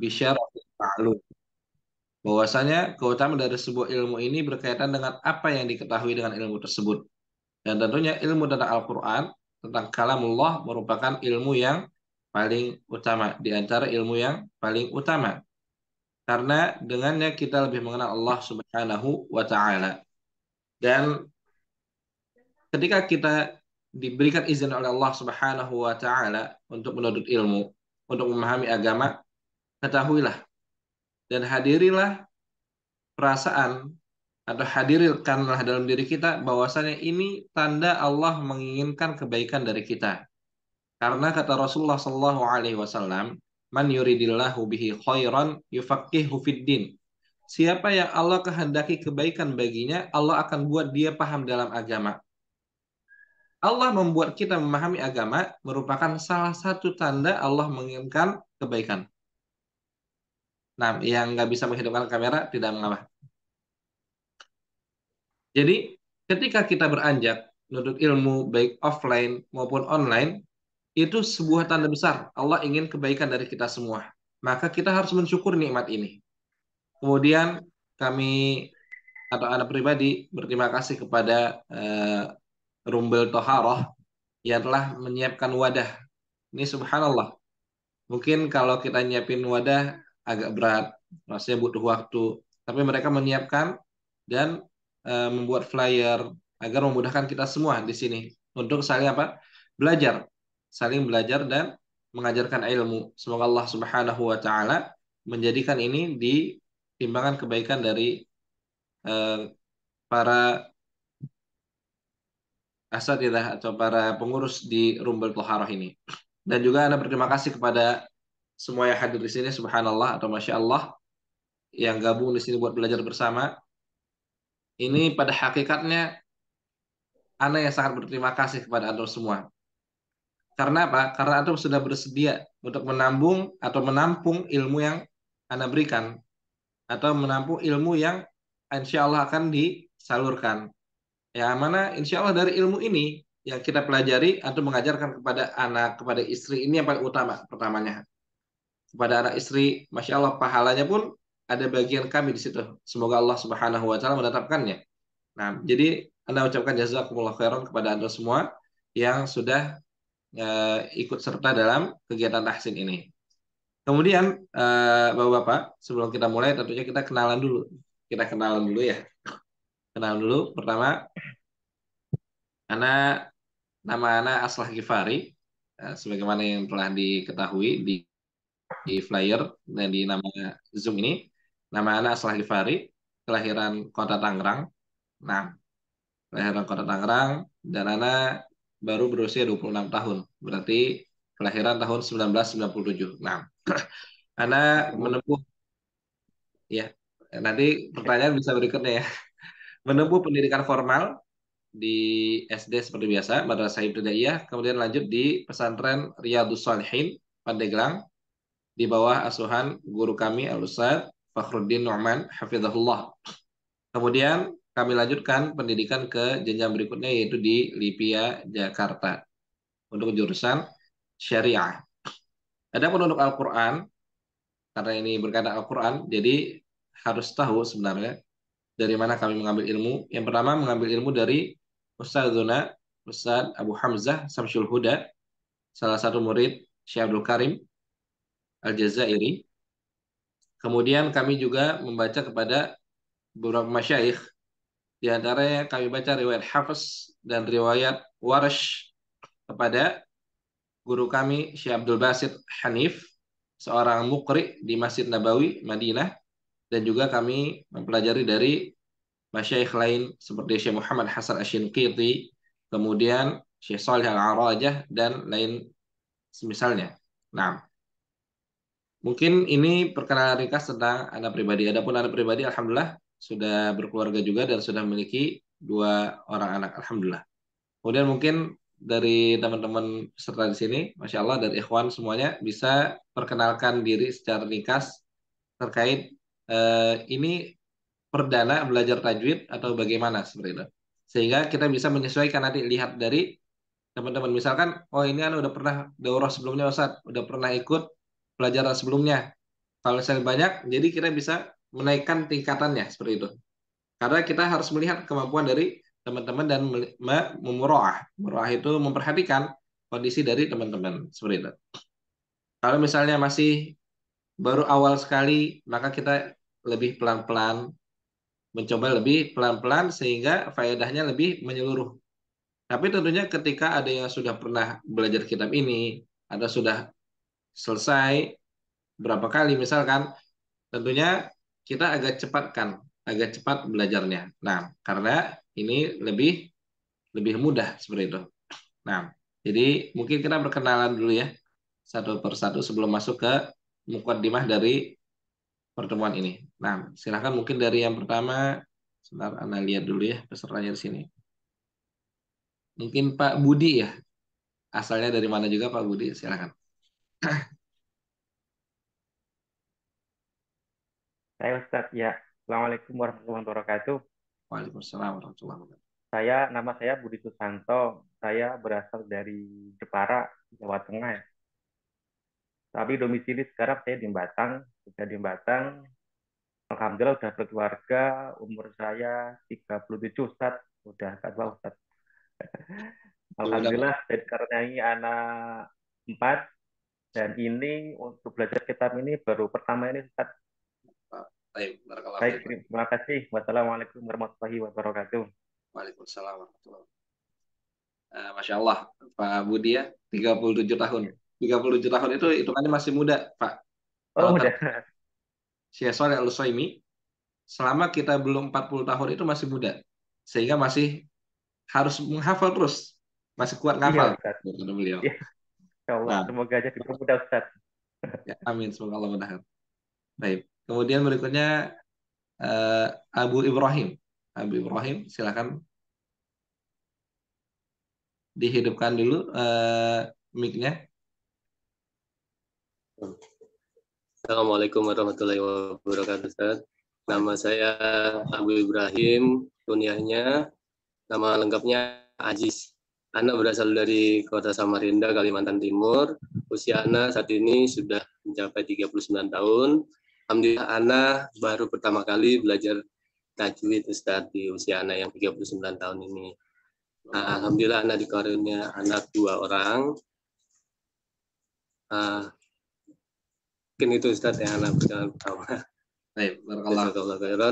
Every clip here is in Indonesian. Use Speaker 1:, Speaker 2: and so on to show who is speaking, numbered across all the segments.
Speaker 1: bisyarafil ma'lum. Bahwasanya keutamaan dari sebuah ilmu ini berkaitan dengan apa yang diketahui dengan ilmu tersebut. Dan tentunya ilmu tentang Al-Quran, tentang kalamullah merupakan ilmu yang paling utama, di antara ilmu yang paling utama. Karena dengannya kita lebih mengenal Allah Subhanahu wa Ta'ala. Dan ketika kita diberikan izin oleh Allah Subhanahu wa Ta'ala untuk menuntut ilmu, untuk memahami agama, ketahuilah dan hadirilah perasaan atau hadirkanlah dalam diri kita bahwasanya ini tanda Allah menginginkan kebaikan dari kita. Karena kata Rasulullah Shallallahu Alaihi Wasallam, "Man yuridillahu bihi khairan yufaqihu fid din." Siapa yang Allah kehendaki kebaikan baginya, Allah akan buat dia paham dalam agama. Allah membuat kita memahami agama merupakan salah satu tanda Allah menginginkan kebaikan. Nah, yang nggak bisa menghidupkan kamera tidak mengapa. Jadi, ketika kita beranjak menuntut ilmu baik offline maupun online, itu sebuah tanda besar Allah ingin kebaikan dari kita semua. Maka kita harus mensyukur nikmat ini. Kemudian kami atau anak pribadi berterima kasih kepada Rumbel Toharoh yang telah menyiapkan wadah. Ini subhanallah. Mungkin kalau kita nyiapin wadah agak berat, maksudnya butuh waktu. Tapi mereka menyiapkan dan membuat flyer agar memudahkan kita semua di sini untuk saling apa? Belajar, saling belajar dan mengajarkan ilmu. Semoga Allah Subhanahu wa taala menjadikan ini di timbangan kebaikan dari eh, para asatidzah atau para pengurus di Rumbel Toharoh ini. Dan juga Anda berterima kasih kepada semua yang hadir di sini, subhanallah atau masya Allah, yang gabung di sini buat belajar bersama. Ini pada hakikatnya Anda yang sangat berterima kasih kepada Anda semua. Karena apa? Karena Anda sudah bersedia untuk menambung atau menampung ilmu yang Anda berikan. Atau menampung ilmu yang insya Allah akan disalurkan. Ya, mana insya Allah dari ilmu ini yang kita pelajari atau mengajarkan kepada anak, kepada istri, ini yang paling utama pertamanya. Kepada anak istri, Masya Allah pahalanya pun ada bagian kami di situ. Semoga Allah Subhanahu wa taala menetapkannya. Nah, jadi Anda ucapkan jazakumullah khairan kepada Anda semua yang sudah ikut serta dalam kegiatan tahsin ini. Kemudian Bapak-bapak, sebelum kita mulai tentunya kita kenalan dulu. Kita kenalan dulu ya. Kenalan dulu. Pertama, anak nama anak Aslah Gifari, sebagaimana yang telah diketahui di flyer dan di nama Zoom ini. Nama anak Aslah Gifari, kelahiran Kota Tangerang. Nah, kelahiran Kota Tangerang dan anak baru berusia 26 tahun. Berarti kelahiran tahun 1997. Nah, anak menempuh ya. Nanti pertanyaan bisa berikutnya ya. Menempuh pendidikan formal di SD seperti biasa, Madrasah Ibtidaiyah, kemudian lanjut di pesantren Riyadus Shalihin, Pandeglang, di bawah asuhan guru kami Al-Ustaz Fakhruddin Nu'man hafizahullah. Kemudian kami lanjutkan pendidikan ke jenjang berikutnya yaitu di Lipia Jakarta untuk jurusan Syariah. Adapun untuk Al-Qur'an, karena ini berkaitan Al-Qur'an, jadi harus tahu sebenarnya dari mana kami mengambil ilmu. Yang pertama mengambil ilmu dari Ustadzuna Ustadz Abu Hamzah Samsul Huda, salah satu murid Syekh Abdul Karim Al-Jazairi. Kemudian kami juga membaca kepada beberapa masyayikh, di antaranya kami baca riwayat Hafiz dan riwayat Warash kepada guru kami Syekh Abdul Basit Hanif, seorang mukri di Masjid Nabawi Madinah, dan juga kami mempelajari dari masyayikh lain seperti Syekh Muhammad Hasan Asy-Shinqiti, kemudian Syekh Shalih Al-Arajah dan lain semisalnya. Nah, mungkin ini perkenalan ringkas tentang anak pribadi. Adapun anak pribadi, alhamdulillah sudah berkeluarga juga dan sudah memiliki dua orang anak, alhamdulillah. Kemudian mungkin dari teman-teman peserta di sini, masya Allah dari ikhwan semuanya bisa perkenalkan diri secara ringkas terkait ini perdana belajar tajwid atau bagaimana seperti itu. Sehingga kita bisa menyesuaikan nanti lihat dari teman-teman. Misalkan, oh ini kan udah pernah daurah sebelumnya Ustaz, udah pernah ikut pelajaran sebelumnya. Kalau misalnya banyak, jadi kita bisa menaikkan tingkatannya seperti itu. Karena kita harus melihat kemampuan dari teman-teman dan memuraah. Muraah itu memperhatikan kondisi dari teman-teman seperti itu. Kalau misalnya masih baru awal sekali, maka kita lebih pelan-pelan, mencoba lebih pelan-pelan sehingga faedahnya lebih menyeluruh. Tapi tentunya ketika ada yang sudah pernah belajar kitab ini, ada sudah selesai berapa kali misalkan, tentunya kita agak cepat belajarnya. Nah, karena ini lebih lebih mudah seperti itu. Nah, jadi mungkin kita perkenalan dulu ya satu persatu sebelum masuk ke mukaddimah dari pertemuan ini. Nah, silahkan mungkin dari yang pertama, sebentar Anda lihat dulu ya pesertanya di sini. Mungkin Pak Budi ya, asalnya dari mana juga Pak Budi, silahkan.
Speaker 2: Saya Ustadz, ya. Assalamualaikum warahmatullahi wabarakatuh.
Speaker 1: Waalaikumsalam warahmatullahi wabarakatuh.
Speaker 2: Nama saya Budi Susanto. Saya berasal dari Jepara, Jawa Tengah, ya. Tapi domisili sekarang saya di Batang. Sudah di Batang. Alhamdulillah sudah berkeluarga. Umur saya 37, Ustadz. Udah agak tua, Ustadz.
Speaker 1: Ya udah Pak.
Speaker 2: Alhamdulillah, dan karena ini anak 4. Dan ini untuk belajar kitab ini baru pertama ini, Ustadz.
Speaker 1: Baik, barakallahu
Speaker 2: Baik,
Speaker 1: fiikum.
Speaker 2: terima kasih. Wassalamualaikum warahmatullahi wabarakatuh.
Speaker 1: Waalaikumsalam warahmatullahi wabarakatuh. Masya Allah, Pak Budi ya, 37 tahun. 37 tahun itu hitungannya masih muda, Pak. Kalau
Speaker 2: Oh,
Speaker 1: kata
Speaker 2: udah.
Speaker 1: Syekh Shalih Al-Utsaimin, selama kita belum 40 tahun itu masih muda. Sehingga masih harus menghafal terus. Masih kuat
Speaker 2: Iya,
Speaker 1: ngafal,
Speaker 2: Ustadz.
Speaker 1: kata beliau.
Speaker 2: Ya, insya Allah.
Speaker 1: Nah,
Speaker 2: Semoga aja dipermudah, Ustadz.
Speaker 1: ya, amin. Semoga Allah mudahkan. Baik. Kemudian berikutnya eh, Abu Ibrahim. Abu Ibrahim, silakan dihidupkan dulu mic-nya.
Speaker 3: Assalamualaikum warahmatullahi wabarakatuh, Ustaz. Nama saya Abu Ibrahim, kunyahnya, nama lengkapnya Aziz. Anak berasal dari kota Samarinda, Kalimantan Timur. Usia anak saat ini sudah mencapai 39 tahun. Alhamdulillah anak baru pertama kali belajar tajwid, Ustaz, di usia anak yang 39 tahun ini. Alhamdulillah anak dikaruniai anak 2 orang. Mungkin itu Ustaz yang anak pertama.
Speaker 1: Baik, barakallah.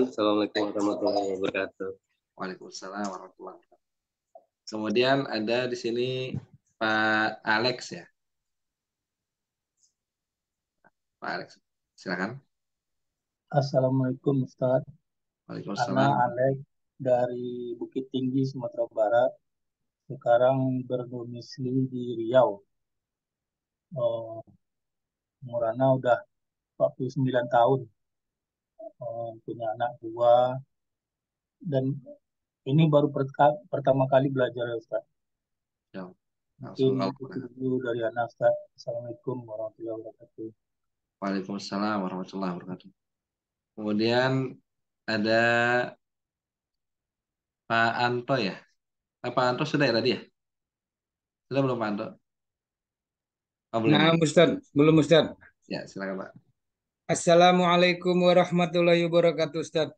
Speaker 3: Assalamualaikum warahmatullahi wabarakatuh.
Speaker 1: Waalaikumsalam warahmatullahi wabarakatuh. Kemudian ada di sini Pak Alex ya. Pak Alex, silakan.
Speaker 4: Assalamualaikum Ustaz. Ana
Speaker 1: Waalaikumsalam.
Speaker 4: Alex dari Bukit Tinggi, Sumatera Barat. Sekarang berdomisili di Riau. Umur Ana udah 49 tahun. Punya anak 2. Dan ini baru pertama kali belajar ya Ustaz.
Speaker 1: Ya,
Speaker 4: Mungkin
Speaker 1: langsung
Speaker 4: itu dulu dari Ana Ustaz. Assalamualaikum warahmatullahi wabarakatuh.
Speaker 1: Waalaikumsalam warahmatullahi wabarakatuh. Kemudian ada Pak Anto ya. Pak Anto sudah ya tadi ya? Sudah belum Pak Anto? Oh, belum
Speaker 5: Nah,
Speaker 1: ya?
Speaker 5: Ustaz, belum Ustaz.
Speaker 1: Ya, silakan Pak.
Speaker 5: Assalamualaikum warahmatullahi wabarakatuh, Ustaz.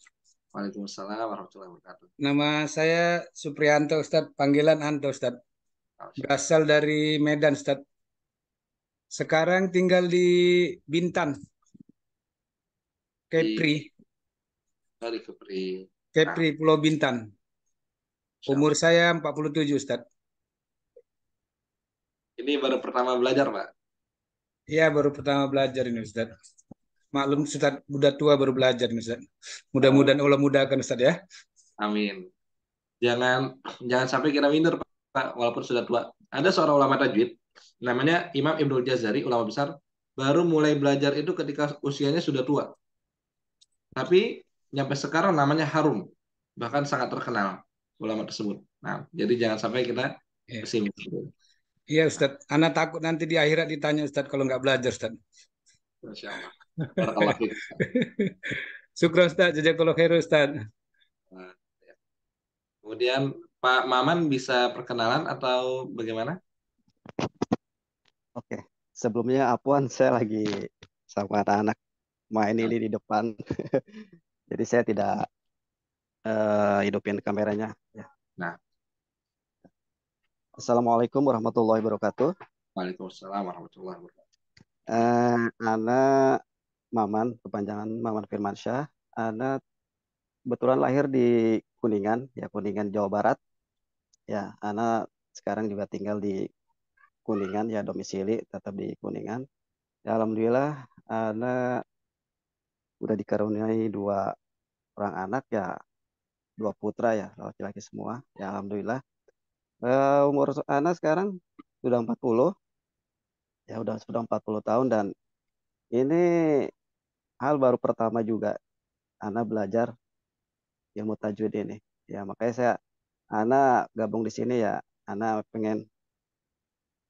Speaker 1: Waalaikumsalam warahmatullahi wabarakatuh.
Speaker 5: Nama saya Supriyanto, Ustaz. Panggilan Anto, Ustaz. Berasal dari Medan, Ustaz. Sekarang tinggal di Bintan, Kepri,
Speaker 1: Dari Kepri.
Speaker 5: Kepri, Pulau Bintan. Umur saya 47, Ustaz.
Speaker 1: Ini baru pertama belajar, Pak?
Speaker 5: Iya, baru pertama belajar ini, Ustaz. Maklum, Ustaz, udah tua baru belajar, Ustaz. Mudah-mudahan Allah mudahkan, Ustaz ya.
Speaker 1: Amin. Jangan jangan sampai kita minder, Pak, walaupun sudah tua. Ada seorang ulama tajwid, namanya Imam Ibnul Jazari, ulama besar, baru mulai belajar itu ketika usianya sudah tua. Tapi nyampe sekarang namanya harum, bahkan sangat terkenal ulama tersebut. Nah, jadi jangan sampai kita pesimis.
Speaker 5: Iya, Ustaz. Anak takut nanti di akhirat ditanya, Ustaz, kalau nggak belajar, Ustaz.
Speaker 1: Masya Allah. Barakallah fiik.
Speaker 5: Syukran, Ustaz. Jazakallah khair, Ustaz.
Speaker 1: Nah, ya. Kemudian Pak Maman bisa perkenalan atau bagaimana?
Speaker 6: Oke, sebelumnya Apuan saya lagi sama anak-anak main ini di depan. Jadi saya tidak hidupin kameranya. Ya.
Speaker 1: Nah,
Speaker 6: Assalamualaikum warahmatullahi wabarakatuh.
Speaker 1: Waalaikumsalam warahmatullahi wabarakatuh.
Speaker 6: Ana Maman, kepanjangan Maman Firmansyah. Ana kebetulan lahir di Kuningan, ya Kuningan Jawa Barat. Ya, Ana sekarang juga tinggal di Kuningan, ya domisili tetap di Kuningan. Ya, alhamdulillah, Ana udah dikaruniai 2 orang anak, ya 2 putra ya, laki-laki semua. Ya, alhamdulillah. Umur Ana sekarang sudah 40, ya sudah 40 tahun, dan ini hal baru pertama juga Ana belajar ilmu tajwid ini. Ya, makanya Ana gabung di sini ya. Ana pengen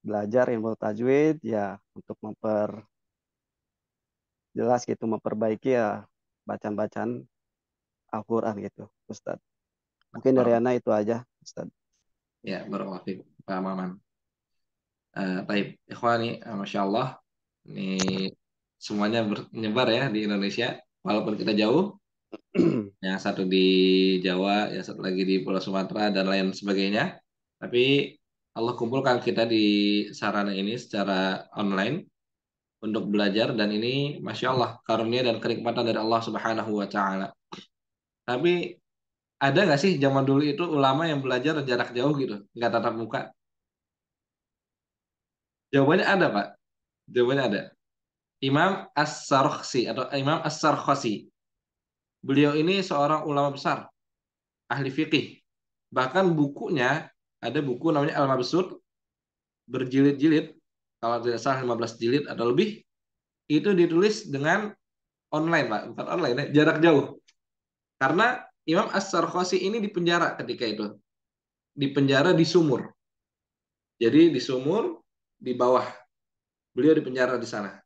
Speaker 6: belajar ilmu tajwid ya untuk memperjelas gitu, memperbaiki ya bacaan-bacaan Al-Quran gitu, Ustadz. Mungkin dari Ana itu aja, Ustadz.
Speaker 1: Ya, barakallahu fiik, Pak Maman. Taib, ikhwani, Masya Allah, ini semuanya menyebar ya di Indonesia, walaupun kita jauh, yang satu di Jawa, yang satu lagi di Pulau Sumatera, dan lain sebagainya. Tapi Allah kumpulkan kita di sarana ini secara online untuk belajar, dan ini Masya Allah, karunia dan kenikmatan dari Allah Subhanahu wa Ta'ala. Tapi ada nggak sih zaman dulu itu ulama yang belajar jarak jauh gitu, nggak tatap muka? Jawabannya ada, Pak. Jawabannya ada. Imam As-Sarkhsi atau Imam As-Sarkhsi. Beliau ini seorang ulama besar, ahli fikih. Bahkan bukunya, ada buku namanya Al-Mabsut, berjilid-jilid, kalau tidak salah 15 jilid atau lebih, itu ditulis dengan online, Pak. Bukan online, ya, jarak jauh. Karena Imam As-Sarkhsi ini dipenjara ketika itu. Dipenjara di sumur. Jadi di sumur, di bawah. Beliau dipenjara di sana.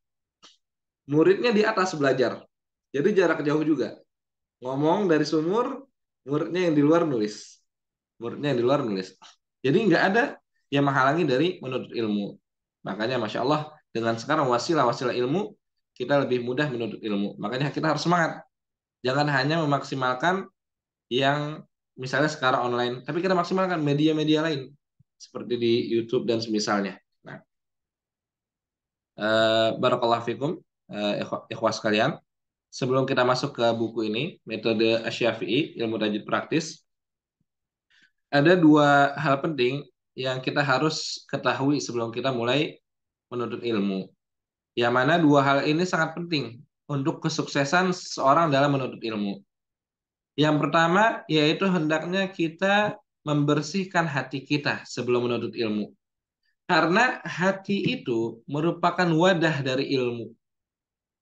Speaker 1: Muridnya di atas belajar. Jadi jarak jauh juga. Ngomong dari sumur, muridnya yang di luar nulis. Muridnya yang di luar nulis. Jadi nggak ada yang menghalangi dari menuntut ilmu. Makanya Masya Allah, dengan sekarang wasilah-wasilah ilmu, kita lebih mudah menuntut ilmu. Makanya kita harus semangat. Jangan hanya memaksimalkan yang misalnya sekarang online, tapi kita maksimalkan media-media lain. Seperti di YouTube dan semisalnya. Nah, barakallahu fikum, ikhwas sekalian. Sebelum kita masuk ke buku ini, metode Asy-Syafi'i, ilmu tajwid praktis, ada 2 hal penting yang kita harus ketahui sebelum kita mulai menuntut ilmu. Yang mana 2 hal ini sangat penting untuk kesuksesan seseorang dalam menuntut ilmu. Yang pertama, yaitu hendaknya kita membersihkan hati kita sebelum menuntut ilmu. Karena hati itu merupakan wadah dari ilmu.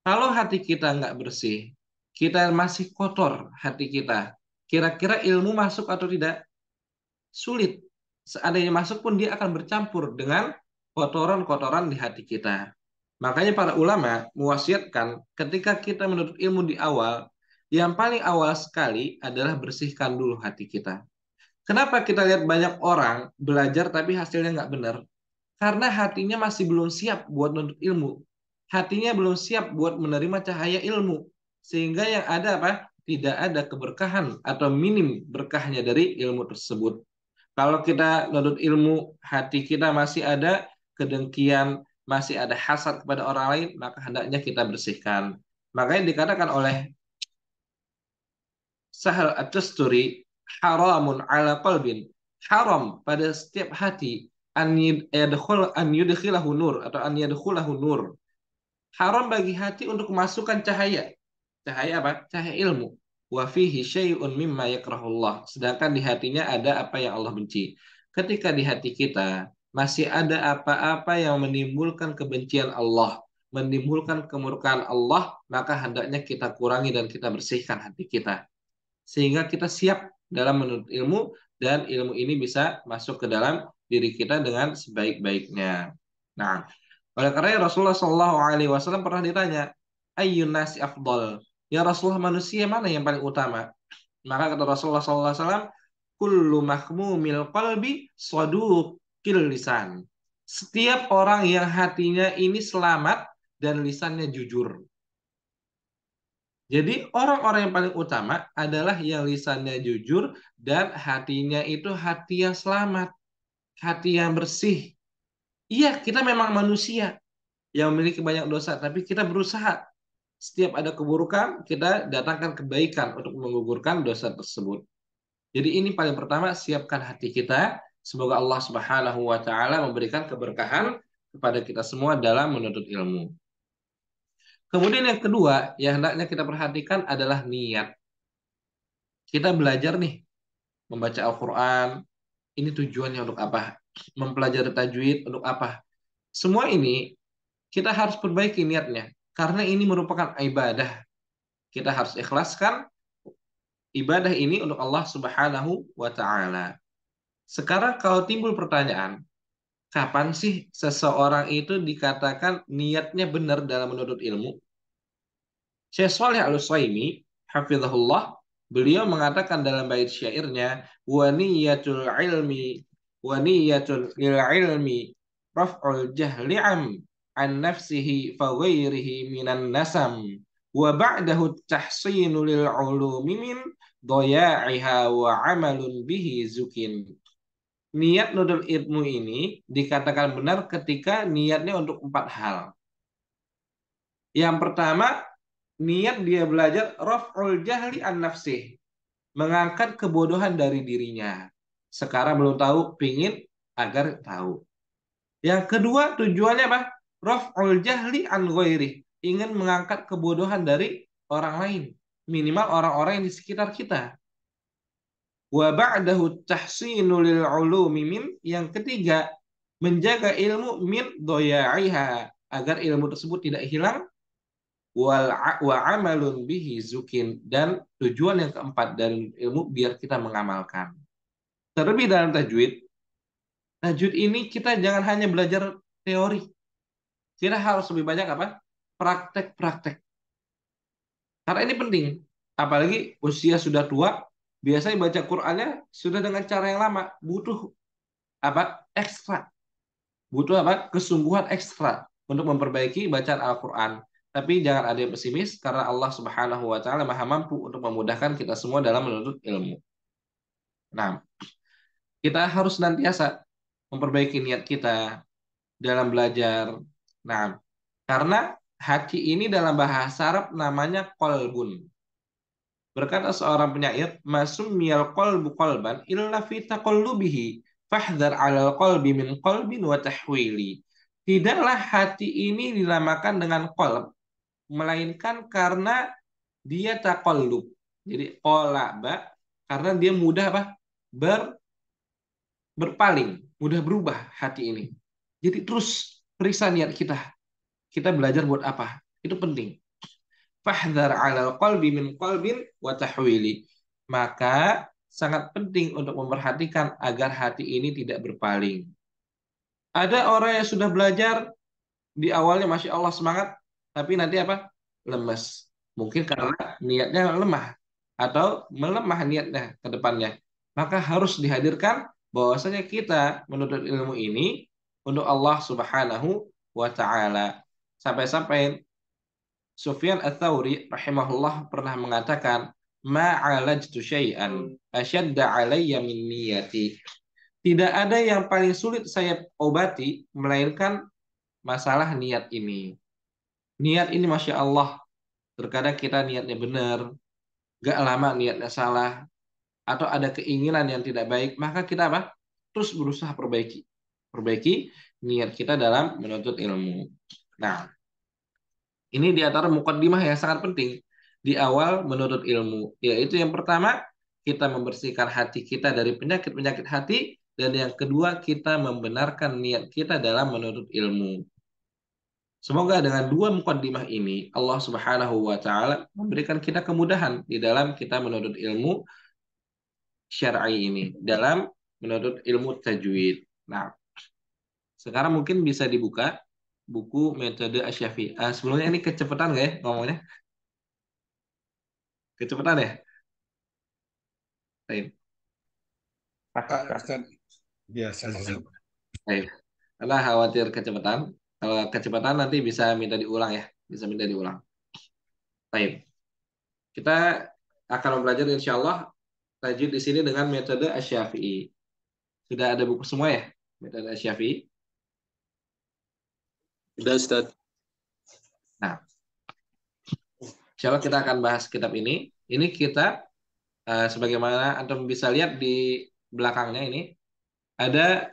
Speaker 1: Kalau hati kita nggak bersih, kita masih kotor hati kita, kira-kira ilmu masuk atau tidak? Sulit. Seandainya masuk pun dia akan bercampur dengan kotoran-kotoran di hati kita. Makanya para ulama mewasiatkan ketika kita menuntut ilmu di awal, yang paling awal sekali adalah bersihkan dulu hati kita. Kenapa kita lihat banyak orang belajar tapi hasilnya nggak benar? Karena hatinya masih belum siap buat menuntut ilmu. Hatinya belum siap buat menerima cahaya ilmu. Sehingga yang ada apa? Tidak ada keberkahan atau minim berkahnya dari ilmu tersebut. Kalau kita menuntut ilmu, hati kita masih ada kedengkian, masih ada hasad kepada orang lain, maka hendaknya kita bersihkan. Makanya dikatakan oleh Sahal At-Tusturi, haramun ala qalbin, haram pada setiap hati an yudkhilahu nur atau an yadkhulahu nur. Haram bagi hati untuk memasukkan cahaya. Cahaya apa? Cahaya ilmu. Wa fihi syai'un mimma yakrahullah. Sedangkan di hatinya ada apa yang Allah benci. Ketika di hati kita masih ada apa-apa yang menimbulkan kebencian Allah, menimbulkan kemurkaan Allah, maka hendaknya kita kurangi dan kita bersihkan hati kita. Sehingga kita siap dalam menuntut ilmu dan ilmu ini bisa masuk ke dalam diri kita dengan sebaik-baiknya. Nah, oleh karena Rasulullah SAW pernah ditanya, Ayyun nasi afdal? Ya Rasulullah, manusia mana yang paling utama? Maka kata Rasulullah SAW, Kullu mahmumil qalbi saduqil lisan. Setiap orang yang hatinya ini selamat dan lisannya jujur. Jadi orang-orang yang paling utama adalah yang lisannya jujur dan hatinya itu hati yang selamat, hati yang bersih. Iya, kita memang manusia yang memiliki banyak dosa, tapi kita berusaha. Setiap ada keburukan, kita datangkan kebaikan untuk menggugurkan dosa tersebut. Jadi ini paling pertama, siapkan hati kita. Semoga Allah Subhanahu wa taala memberikan keberkahan kepada kita semua dalam menuntut ilmu. Kemudian yang kedua, yang hendaknya kita perhatikan adalah niat. Kita belajar nih membaca Al-Qur'an, ini tujuannya untuk apa? Mempelajari tajwid untuk apa? Semua ini kita harus perbaiki niatnya karena ini merupakan ibadah. Kita harus ikhlaskan ibadah ini untuk Allah Subhanahu wa taala. Sekarang kalau timbul pertanyaan, kapan sih seseorang itu dikatakan niatnya benar dalam menuntut ilmu? Syekh Shalih Al-Utsaimin hafizahullah, beliau mengatakan dalam bait syairnya, wa niyatul ilmi wa niyatul ilmi raf'ul jahli an nafsihi fa ghairihi minan nasam wa ba'dahu tahsinu lil ulumi min dhaya'iha wa amalun bihi zukin. Niat nudul ilmu ini dikatakan benar ketika niatnya untuk 4 hal. Yang pertama, niat dia belajar raf'ul jahli an nafsih, mengangkat kebodohan dari dirinya. Sekarang belum tahu, pingin agar tahu. Yang kedua, tujuannya apa? Raf'ul jahli an ghairi, ingin mengangkat kebodohan dari orang lain, minimal orang-orang yang di sekitar kita. Wa ba'dahu tahsinu lil ulumi min, yang ketiga, menjaga ilmu min doya'iha, agar ilmu tersebut tidak hilang. Wa amalun bihi zukin, dan tujuan yang keempat dari ilmu biar kita mengamalkan. Terlebih dalam tajwid, tajwid ini kita jangan hanya belajar teori, kita harus lebih banyak apa? Praktek-praktek. Karena ini penting, apalagi usia sudah tua, biasanya baca Qur'annya sudah dengan cara yang lama, butuh apa? Ekstra. Butuh apa? Kesungguhan ekstra untuk memperbaiki bacaan Al-Qur'an. Tapi jangan ada yang pesimis karena Allah Subhanahu wa taala Maha mampu untuk memudahkan kita semua dalam menuntut ilmu. Nah, kita harus senantiasa memperbaiki niat kita dalam belajar. Nah, karena hati ini dalam bahasa Arab namanya qalbun. Berkata seorang penyair, "Masumiyal qalbu qalban illa fi taqallubihi, fahdhar 'alal qalbi min qalbin wa tahwili." Tidaklah hati ini dinamakan dengan qalb, melainkan karena dia taqallub. Jadi qalaba, karena dia mudah apa? Berpaling, mudah berubah hati ini. Jadi terus periksa niat kita. Kita belajar buat apa? Itu penting. Fahdhar 'alal qalbi min qalbin wa tahwili. Maka sangat penting untuk memperhatikan agar hati ini tidak berpaling. Ada orang yang sudah belajar di awalnya Masya Allah semangat, tapi nanti apa? Lemes. Mungkin karena niatnya lemah atau melemah niatnya ke depannya. Maka harus dihadirkan bahwasanya kita menuntut ilmu ini untuk Allah Subhanahu wa taala. Sampai-sampai Sufyan Ats-Tsauri rahimahullah pernah mengatakan, "Ma'alajtu syai'an asyadda 'alayya min niyati." Tidak ada yang paling sulit saya obati melainkan masalah niat ini. Niat ini Masya Allah, terkadang kita niatnya benar, gak lama niatnya salah, atau ada keinginan yang tidak baik, maka kita apa? Terus berusaha perbaiki. Perbaiki niat kita dalam menuntut ilmu. Nah, ini di antara mukaddimah yang sangat penting di awal menuntut ilmu. Yaitu yang pertama, kita membersihkan hati kita dari penyakit-penyakit hati. Dan yang kedua, kita membenarkan niat kita dalam menuntut ilmu. Semoga dengan dua mukaddimah ini, Allah Subhanahu wa taala memberikan kita kemudahan di dalam kita menuntut ilmu syar'i ini, dalam menuntut ilmu tajwid. Nah, sekarang mungkin bisa dibuka buku metode Asy-Syafi'i. Sebelumnya ini kecepatan nggak ya ngomongnya? Kecepatan ya? Baik.
Speaker 5: Pak Ustaz. Biasa.
Speaker 1: Baik. Karena khawatir kecepatan. Kalau kecepatan nanti bisa minta diulang ya. Bisa minta diulang. Baik. Kita akan mempelajari insya Allah tajwid di sini dengan metode Asy-Syafi'i. Sudah ada buku semua ya metode Asy-Syafi'i?
Speaker 3: Sudah, Ustaz.
Speaker 1: Nah, insya Allah kita akan bahas kitab ini. Ini kita sebagaimana antum bisa lihat di belakangnya ini ada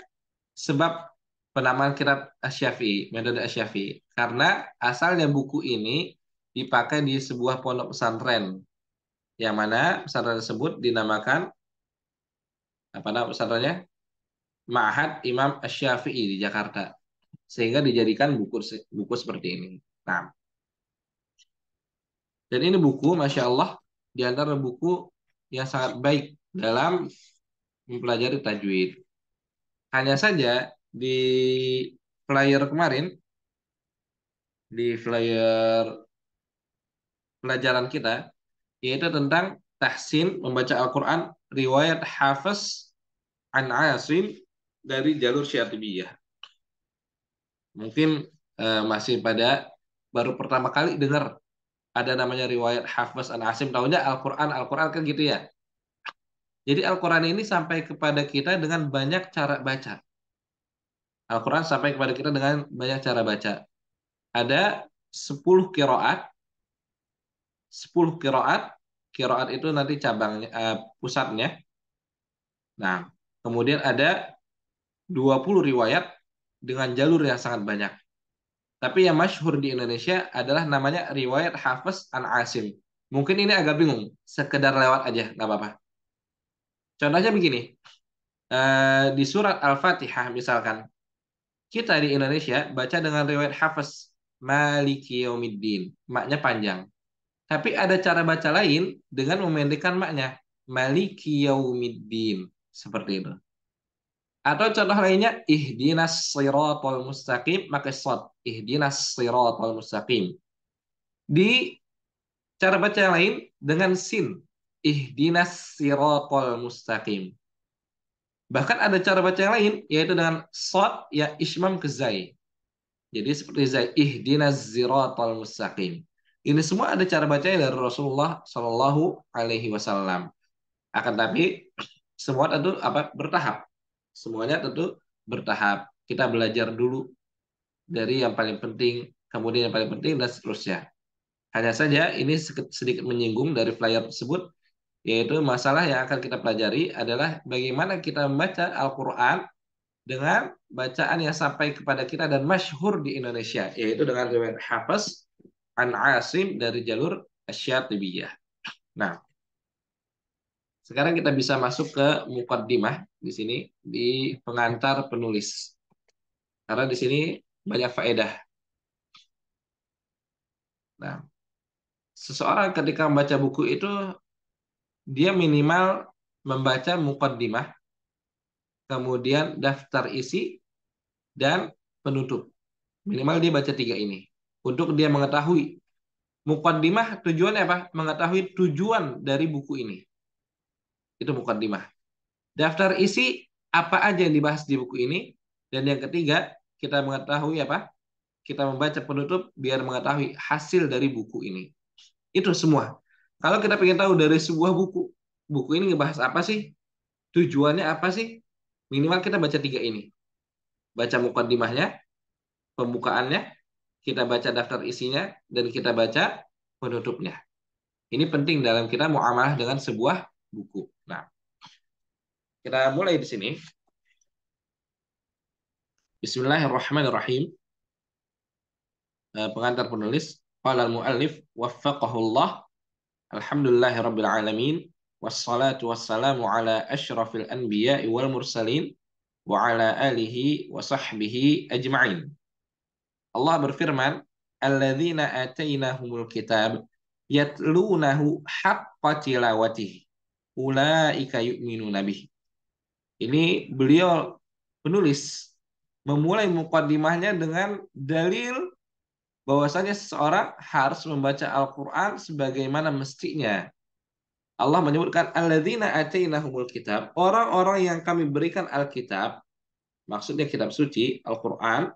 Speaker 1: sebab penamaan kitab Asy-Syafi'i, metode Asy-Syafi'i. Karena asalnya buku ini dipakai di sebuah pondok pesantren, yang mana pesantren tersebut dinamakan apa nama pesantrennya? Ma'had Imam Asy-Syafi'i di Jakarta. Sehingga dijadikan buku seperti ini. Nah, dan ini buku, Masya Allah, di antara buku yang sangat baik dalam mempelajari tajwid. Hanya saja di flyer kemarin, di flyer pelajaran kita, yaitu tentang tahsin membaca Al-Quran riwayat Hafiz an Asim dari jalur Syatibiyah. Mungkin masih pada baru pertama kali dengar ada namanya riwayat Hafiz an Asim. Tahunya Al-Quran kan gitu ya. Jadi Al-Quran ini sampai kepada kita dengan banyak cara baca. Al-Quran sampai kepada kita dengan banyak cara baca. Ada 10 qiraat. 10 qiraat. Qiraat itu nanti cabangnya, pusatnya. Nah, kemudian ada 20 riwayat dengan jalur yang sangat banyak. Tapi yang masyhur di Indonesia adalah namanya riwayat Hafiz an Asim. Mungkin ini agak bingung, sekedar lewat aja, nggak apa-apa. Contohnya begini, di surat Al-Fatihah misalkan, kita di Indonesia baca dengan riwayat Hafiz, Maliki Yaumiddin, maknya panjang. Tapi ada cara baca lain dengan memendekkan maknya, Maliki Yaumiddin, seperti itu. Atau contoh lainnya, ihdinas siratal mustaqim, maka shad, ihdinas siratal mustaqim. Di cara baca yang lain dengan sin, ihdinas siratal mustaqim. Bahkan ada cara baca yang lain, yaitu dengan shad ya ismam ke zai. Jadi seperti zai, ihdinas siratal mustaqim. Ini semua ada cara bacanya dari Rasulullah Shallallahu Alaihi Wasallam. Akan tapi semua tentu bertahap. Semuanya tentu bertahap. Kita belajar dulu dari yang paling penting, kemudian yang paling penting, dan seterusnya. Hanya saja ini sedikit menyinggung dari flyer tersebut, yaitu masalah yang akan kita pelajari adalah bagaimana kita membaca Al-Quran dengan bacaan yang sampai kepada kita dan masyhur di Indonesia, yaitu dengan riwayat Hafiz an Asim dari jalur Asy-Syatibiyah. Nah, sekarang kita bisa masuk ke muqaddimah di sini, di pengantar penulis. Karena di sini banyak faedah. Nah, seseorang ketika membaca buku itu dia minimal membaca muqaddimah, kemudian daftar isi, dan penutup. Minimal dia baca 3 ini. Untuk dia mengetahui muqaddimah tujuannya apa? Mengetahui tujuan dari buku ini. Itu muqaddimah. Daftar isi apa aja yang dibahas di buku ini. Dan yang ketiga, kita mengetahui apa? Kita membaca penutup biar mengetahui hasil dari buku ini. Itu semua. Kalau kita ingin tahu dari sebuah buku ini ngebahas apa sih? Tujuannya apa sih? Minimal kita baca 3 ini. Baca muqaddimahnya, pembukaannya, kita baca daftar isinya, dan kita baca penutupnya. Ini penting dalam kita muamalah dengan sebuah buku. Nah, kita mulai di sini. Bismillahirrahmanirrahim. Pengantar penulis, qala al-muallif waffaqahullah, alhamdulillahirabbil alamin, wassalatu wassalamu ala asyrafil anbiya'i wal mursalin wa ala alihi wa sahbihi ajma'in. Allah berfirman, alladzina atainahumul kitab yatlunahu haqqa tilawatihi ulaika yu'minuna bih. Ini beliau penulis memulai muqaddimahnya dengan dalil bahwasanya seseorang harus membaca Al-Quran sebagaimana mestinya. Allah menyebutkan alladzina atainahumul kitab, orang-orang yang kami berikan Alkitab, maksudnya kitab suci Al-Quran,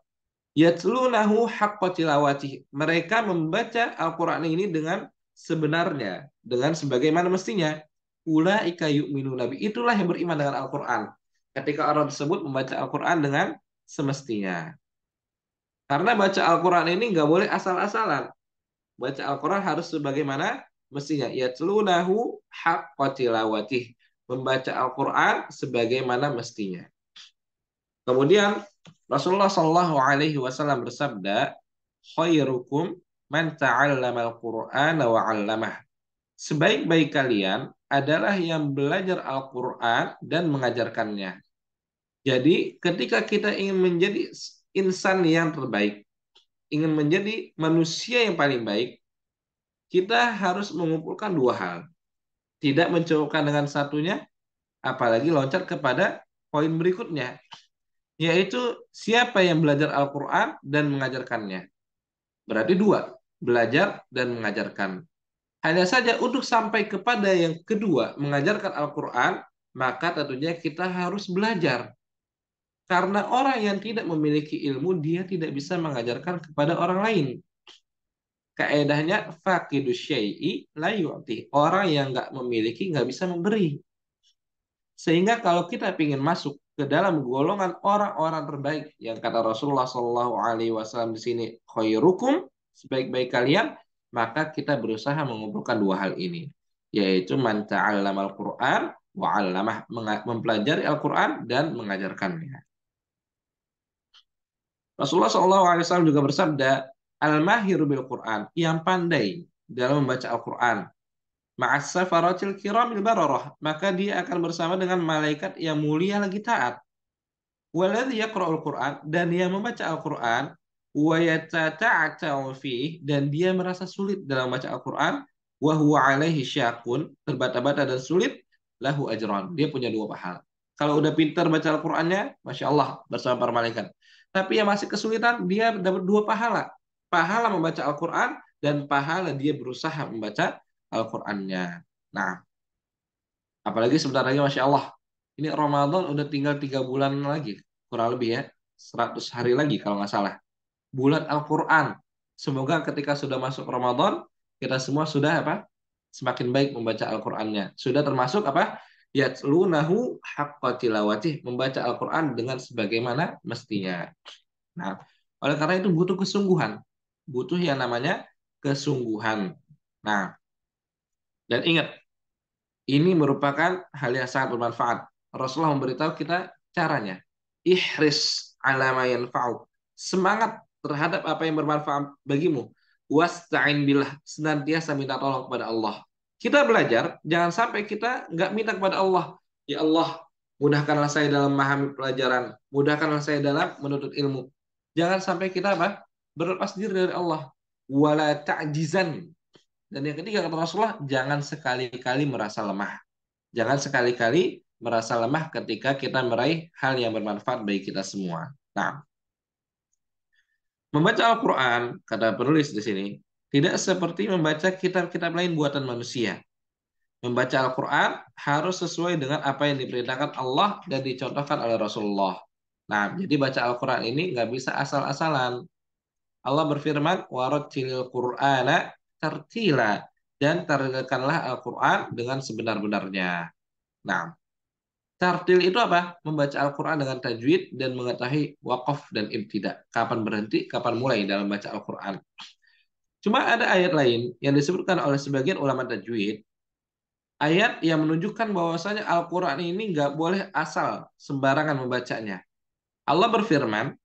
Speaker 1: yatlunahu haqqa tilawatih. Mereka membaca Al-Quran ini dengan sebenarnya, dengan sebagaimana mestinya. Ulaika yu'minuna bi. Itulah yang beriman dengan Al-Quran. Ketika orang tersebut membaca Al-Quran dengan semestinya. Karena baca Al-Quran ini nggak boleh asal-asalan. Baca Al-Quran harus sebagaimana mestinya. Yatlunahu haqqa tilawatih. Membaca Al-Quran sebagaimana mestinya. Kemudian Rasulullah Shallallahu Alaihi Wasallam bersabda, khairukum man ta'allama al-Qur'an wa 'allamah. Sebaik-baik kalian adalah yang belajar Al-Qur'an dan mengajarkannya. Jadi ketika kita ingin menjadi insan yang terbaik, ingin menjadi manusia yang paling baik, kita harus mengumpulkan dua hal. Tidak mencukupkan dengan satunya, apalagi loncat kepada poin berikutnya, yaitu siapa yang belajar Al-Quran dan mengajarkannya. Berarti dua, belajar dan mengajarkan. Hanya saja untuk sampai kepada yang kedua, mengajarkan Al-Quran, maka tentunya kita harus belajar. Karena orang yang tidak memiliki ilmu, dia tidak bisa mengajarkan kepada orang lain. Kaedahnya, faqidus syai'i la yu'ti. Orang yang nggak memiliki, nggak bisa memberi. Sehingga kalau kita ingin masuk ke dalam golongan orang-orang terbaik yang kata Rasulullah Shallallahu Alaihi Wasallam di sini, khairukum, sebaik-baik kalian, maka kita berusaha mengumpulkan dua hal ini, yaitu man ta'allama al-Qur'an wa 'allamah, mempelajari Al-Quran dan mengajarkannya. Rasulullah Shallallahu Alaihi Wasallam juga bersabda, al-mahiru bil Quran, yang pandai dalam membaca Al-Quran, ma'as safaratil kiramil bararah, maka dia akan bersama dengan malaikat yang mulia lagi taat. Waladzi yaqra'ul Qur'an, dan dia membaca Al-Qur'an, wa yatata'ata'u fi, dan dia merasa sulit dalam membaca Al-Qur'an, wa huwa 'alaihi syaqun, terbata-bata dan sulit, lahu ajran, dia punya dua pahala. Kalau udah pintar baca Al-Qur'annya, Masya Allah, bersama para malaikat. Tapi yang masih kesulitan, dia dapat dua pahala. Pahala membaca Al-Quran dan pahala dia berusaha membaca Al-Qurannya. Nah, apalagi sebentar lagi Masya Allah, ini Ramadan udah tinggal 3 bulan lagi, kurang lebih ya, 100 hari lagi kalau nggak salah. Bulan Al-Quran. Semoga ketika sudah masuk Ramadan, kita semua sudah apa? Semakin baik membaca Al-Qurannya. Sudah termasuk apa? Yatlunahu haqqa tilawatih, membaca Al-Quran dengan sebagaimana mestinya. Nah, oleh karena itu butuh kesungguhan. Butuh yang namanya kesungguhan. Nah, dan ingat, ini merupakan hal yang sangat bermanfaat. Rasulullah memberitahu kita caranya. Ihris ala ma yanfa'uk. Semangat terhadap apa yang bermanfaat bagimu. Wasta'in billah. Senantiasa minta tolong kepada Allah. Kita belajar, jangan sampai kita nggak minta kepada Allah. Ya Allah, mudahkanlah saya dalam memahami pelajaran. Mudahkanlah saya dalam menuntut ilmu. Jangan sampai kita apa? Berlepas diri dari Allah. Wala ta'jizan. Dan yang ketiga kata Rasulullah, jangan sekali-kali merasa lemah. Jangan sekali-kali merasa lemah ketika kita meraih hal yang bermanfaat bagi kita semua. Nah, membaca Al-Quran, kata penulis di sini, tidak seperti membaca kitab-kitab lain buatan manusia. Membaca Al-Quran harus sesuai dengan apa yang diperintahkan Allah dan dicontohkan oleh Rasulullah. Nah, jadi baca Al-Quran ini nggak bisa asal-asalan. Allah berfirman, warattilil Qur'ana tartila, dan tartilkanlah Al-Quran dengan sebenar-benarnya. Nah, tartil itu apa? Membaca Al-Quran dengan tajwid dan mengetahui waqaf dan ibtida. Kapan berhenti, kapan mulai dalam baca Al-Quran. Cuma ada ayat lain yang disebutkan oleh sebagian ulama tajwid, ayat yang menunjukkan bahwasanya Al-Quran ini nggak boleh asal sembarangan membacanya. Allah berfirman,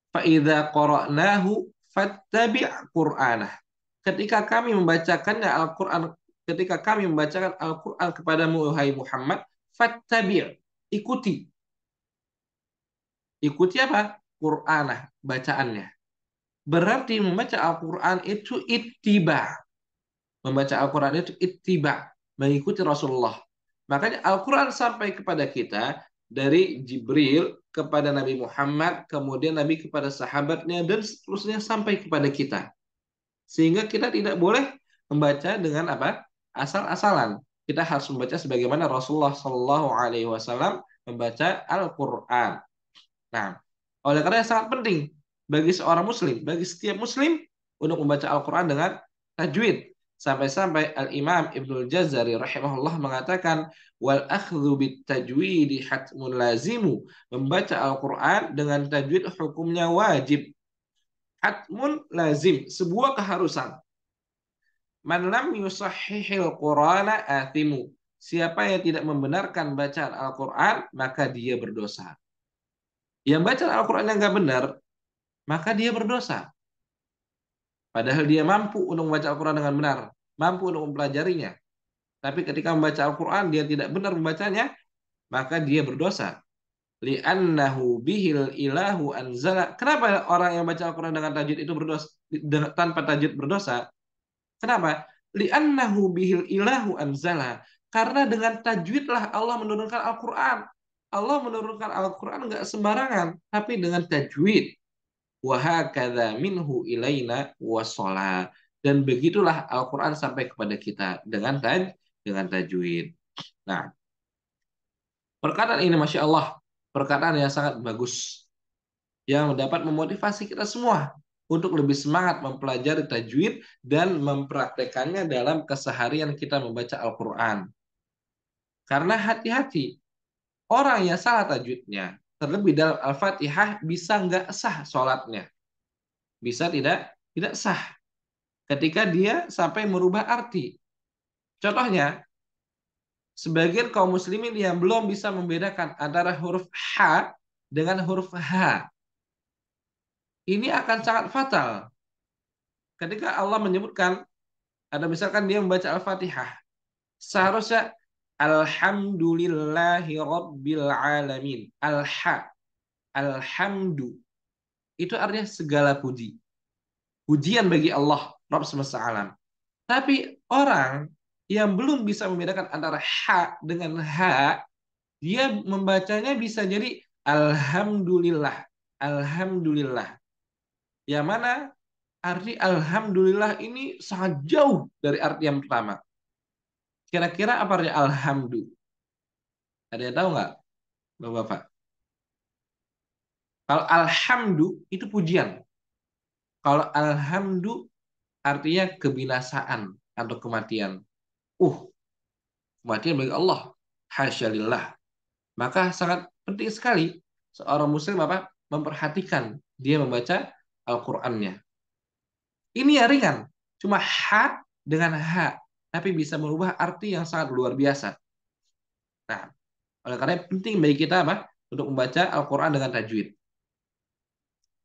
Speaker 1: فَإِذَا قَرَأْنَاهُ فَاتَّبِعْ قُرْآنَهُ. Ketika kami membacakannya Al-Quran, ketika kami membacakan Al-Quran kepadamu, wahai Muhammad, fattabi', ikuti. Ikuti apa? Qur'anah, bacaannya. Berarti membaca Al-Quran itu ittiba. Membaca Al-Quran itu ittiba, mengikuti Rasulullah. Makanya Al-Quran sampai kepada kita dari Jibril kepada Nabi Muhammad, kemudian Nabi kepada sahabatnya, dan seterusnya sampai kepada kita. Sehingga kita tidak boleh membaca dengan apa? Asal-asalan. Kita harus membaca sebagaimana Rasulullah Shallallahu Alaihi Wasallam membaca Al-Quran. Nah, oleh karena sangat penting bagi seorang Muslim, bagi setiap Muslim untuk membaca Al-Quran dengan tajwid, Sampai-sampai Al-Imam Ibnul Jazari rahimahullah mengatakan wal akhdhu bit tajwidi hatmun lazimu. Membaca Al-Qur'an dengan tajwid hukumnya wajib. Hatmun lazim, sebuah keharusan. Man lam yusahhihil Qur'ana athimu. Siapa yang tidak membenarkan bacaan Al-Qur'an, maka dia berdosa. Yang baca Al-Qur'an yang nggak benar, maka dia berdosa. Padahal dia mampu untuk membaca Al-Qur'an dengan benar, mampu untuk mempelajarinya. Tapi ketika membaca Al-Qur'an dia tidak benar membacanya, maka dia berdosa. Li'annahu bihil ilahu anzala. Kenapa orang yang baca Al-Qur'an dengan tajwid itu berdosa, tanpa tajwid berdosa? Kenapa? Li'annahu bihil ilahu anzala. Karena dengan tajwidlah Allah menurunkan Al-Qur'an. Allah menurunkan Al-Qur'an enggak sembarangan, tapi dengan tajwid. Wa hakadza minhu ilaina wasala. Dan begitulah Al-Qur'an sampai kepada kita dengan tajwid. Nah, perkataan ini Masya Allah, perkataan yang sangat bagus, yang dapat memotivasi kita semua untuk lebih semangat mempelajari tajwid dan mempraktekannya dalam keseharian kita membaca Al-Quran. Karena hati-hati, orang yang salah tajwidnya, terlebih dalam Al-Fatihah, bisa nggak sah sholatnya. Bisa tidak sah ketika dia sampai merubah arti. Contohnya, sebagian kaum muslimin yang belum bisa membedakan antara huruf H dengan huruf H. Ini akan sangat fatal. Ketika Allah menyebutkan, ada misalkan dia membaca Al-Fatihah, seharusnya Alhamdulillahi Rabbil Alamin. Alhamdu. Itu artinya segala puji. Pujian bagi Allah, Rabb semesta alam. Tapi orang yang belum bisa membedakan antara H dengan H, dia membacanya bisa jadi Alhamdulillah. Alhamdulillah. Yang mana arti Alhamdulillah ini sangat jauh dari arti yang pertama. Kira-kira apa arti alhamdu? Ada yang tahu nggak, Bapak-bapak? Kalau alhamdu itu pujian. Kalau alhamdu artinya kebinasaan atau kematian. Kematian bagi Allah. Hasyalillah. Maka sangat penting sekali seorang muslim memperhatikan dia membaca Al-Qur'annya. Ini ya ringan. Cuma H dengan H. Tapi bisa merubah arti yang sangat luar biasa. Nah, oleh karena penting bagi kita untuk membaca Al-Quran dengan tajwid.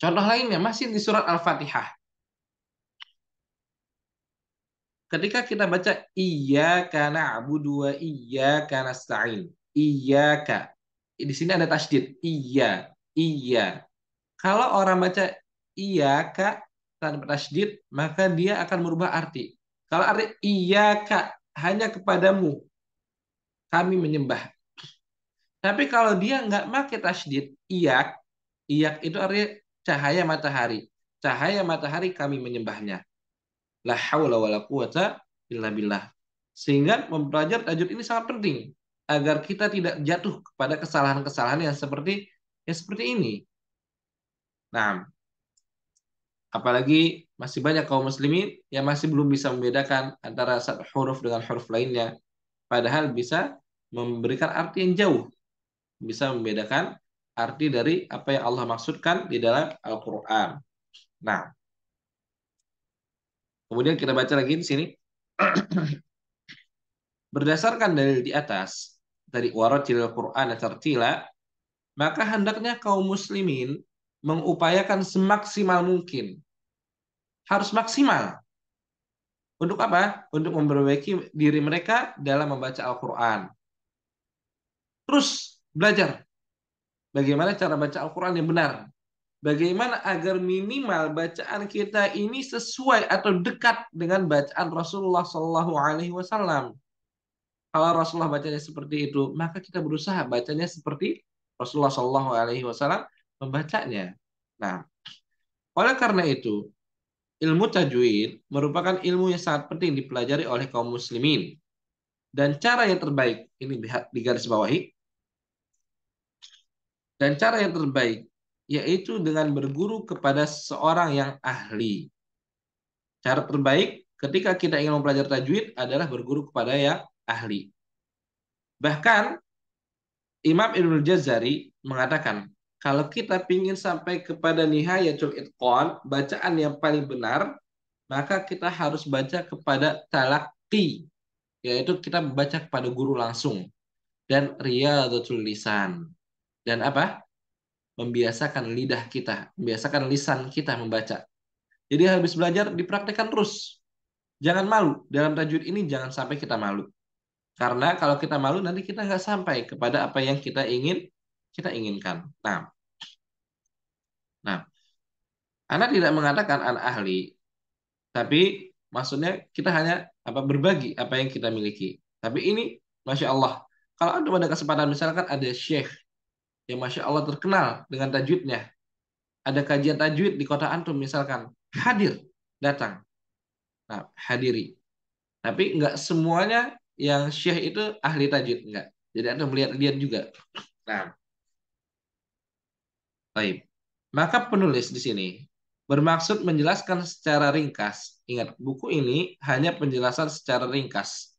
Speaker 1: Contoh lainnya masih di surat Al-Fatihah. Ketika kita baca Iyyaka na'budu wa iyyaka nasta'in. Iyyaka. Di sini ada tasydid. Iya. Kalau orang baca Iyyaka tanpa tasydid, maka dia akan merubah arti. Kalau arti Iyyaka, hanya kepadamu kami menyembah. Tapi kalau dia nggak pakai tasydid, iyak itu artinya cahaya matahari. Cahaya matahari kami menyembahnya. La haula wala quwata illa billah. Sehingga mempelajari tajwid ini sangat penting agar kita tidak jatuh kepada kesalahan-kesalahan yang seperti ini. Nah, apalagi masih banyak kaum muslimin yang masih belum bisa membedakan antara satu huruf dengan huruf lainnya. Padahal bisa memberikan arti yang jauh. Bisa membedakan arti dari apa yang Allah maksudkan di dalam Al-Quran. Nah, kemudian kita baca lagi di sini. Berdasarkan dalil di atas, dari waratil Quran tartila, maka hendaknya kaum muslimin mengupayakan semaksimal mungkin. Harus maksimal. Untuk apa? Untuk memperbaiki diri mereka dalam membaca Al-Quran. Terus belajar bagaimana cara baca Al-Quran yang benar. Bagaimana agar minimal bacaan kita ini sesuai atau dekat dengan bacaan Rasulullah SAW. Kalau Rasulullah bacanya seperti itu, maka kita berusaha bacanya seperti Rasulullah SAW membacanya. Nah, oleh karena itu, ilmu tajwid merupakan ilmu yang sangat penting dipelajari oleh kaum muslimin. Dan cara yang terbaik, ini digarisbawahi, dan cara yang terbaik yaitu dengan berguru kepada seorang yang ahli. Cara terbaik ketika kita ingin mempelajari tajwid adalah berguru kepada yang ahli. Bahkan Imam Ibnul Jazari mengatakan, kalau kita ingin sampai kepada nihayatul itqan, bacaan yang paling benar, maka kita harus baca kepada talaqi, yaitu kita membaca kepada guru langsung, dan riyadatul lisan, dan apa? Membiasakan lidah kita, membiasakan lisan kita membaca. Jadi habis belajar dipraktekkan terus. Jangan malu dalam tajwid ini, jangan sampai kita malu. Karena kalau kita malu nanti kita nggak sampai kepada apa yang kita inginkan. Nah, Anda tidak mengatakan anak ahli, tapi maksudnya kita hanya berbagi apa yang kita miliki. Tapi ini, masya Allah, kalau ada kesempatan misalkan ada syekh yang masya Allah terkenal dengan tajwidnya, ada kajian tajwid di kota antum misalkan, hadir, datang, nah hadiri. Tapi nggak semuanya yang syekh itu ahli tajwid, enggak. Jadi Anda lihat juga. Nah, baik. Maka penulis di sini bermaksud menjelaskan secara ringkas. Ingat, buku ini hanya penjelasan secara ringkas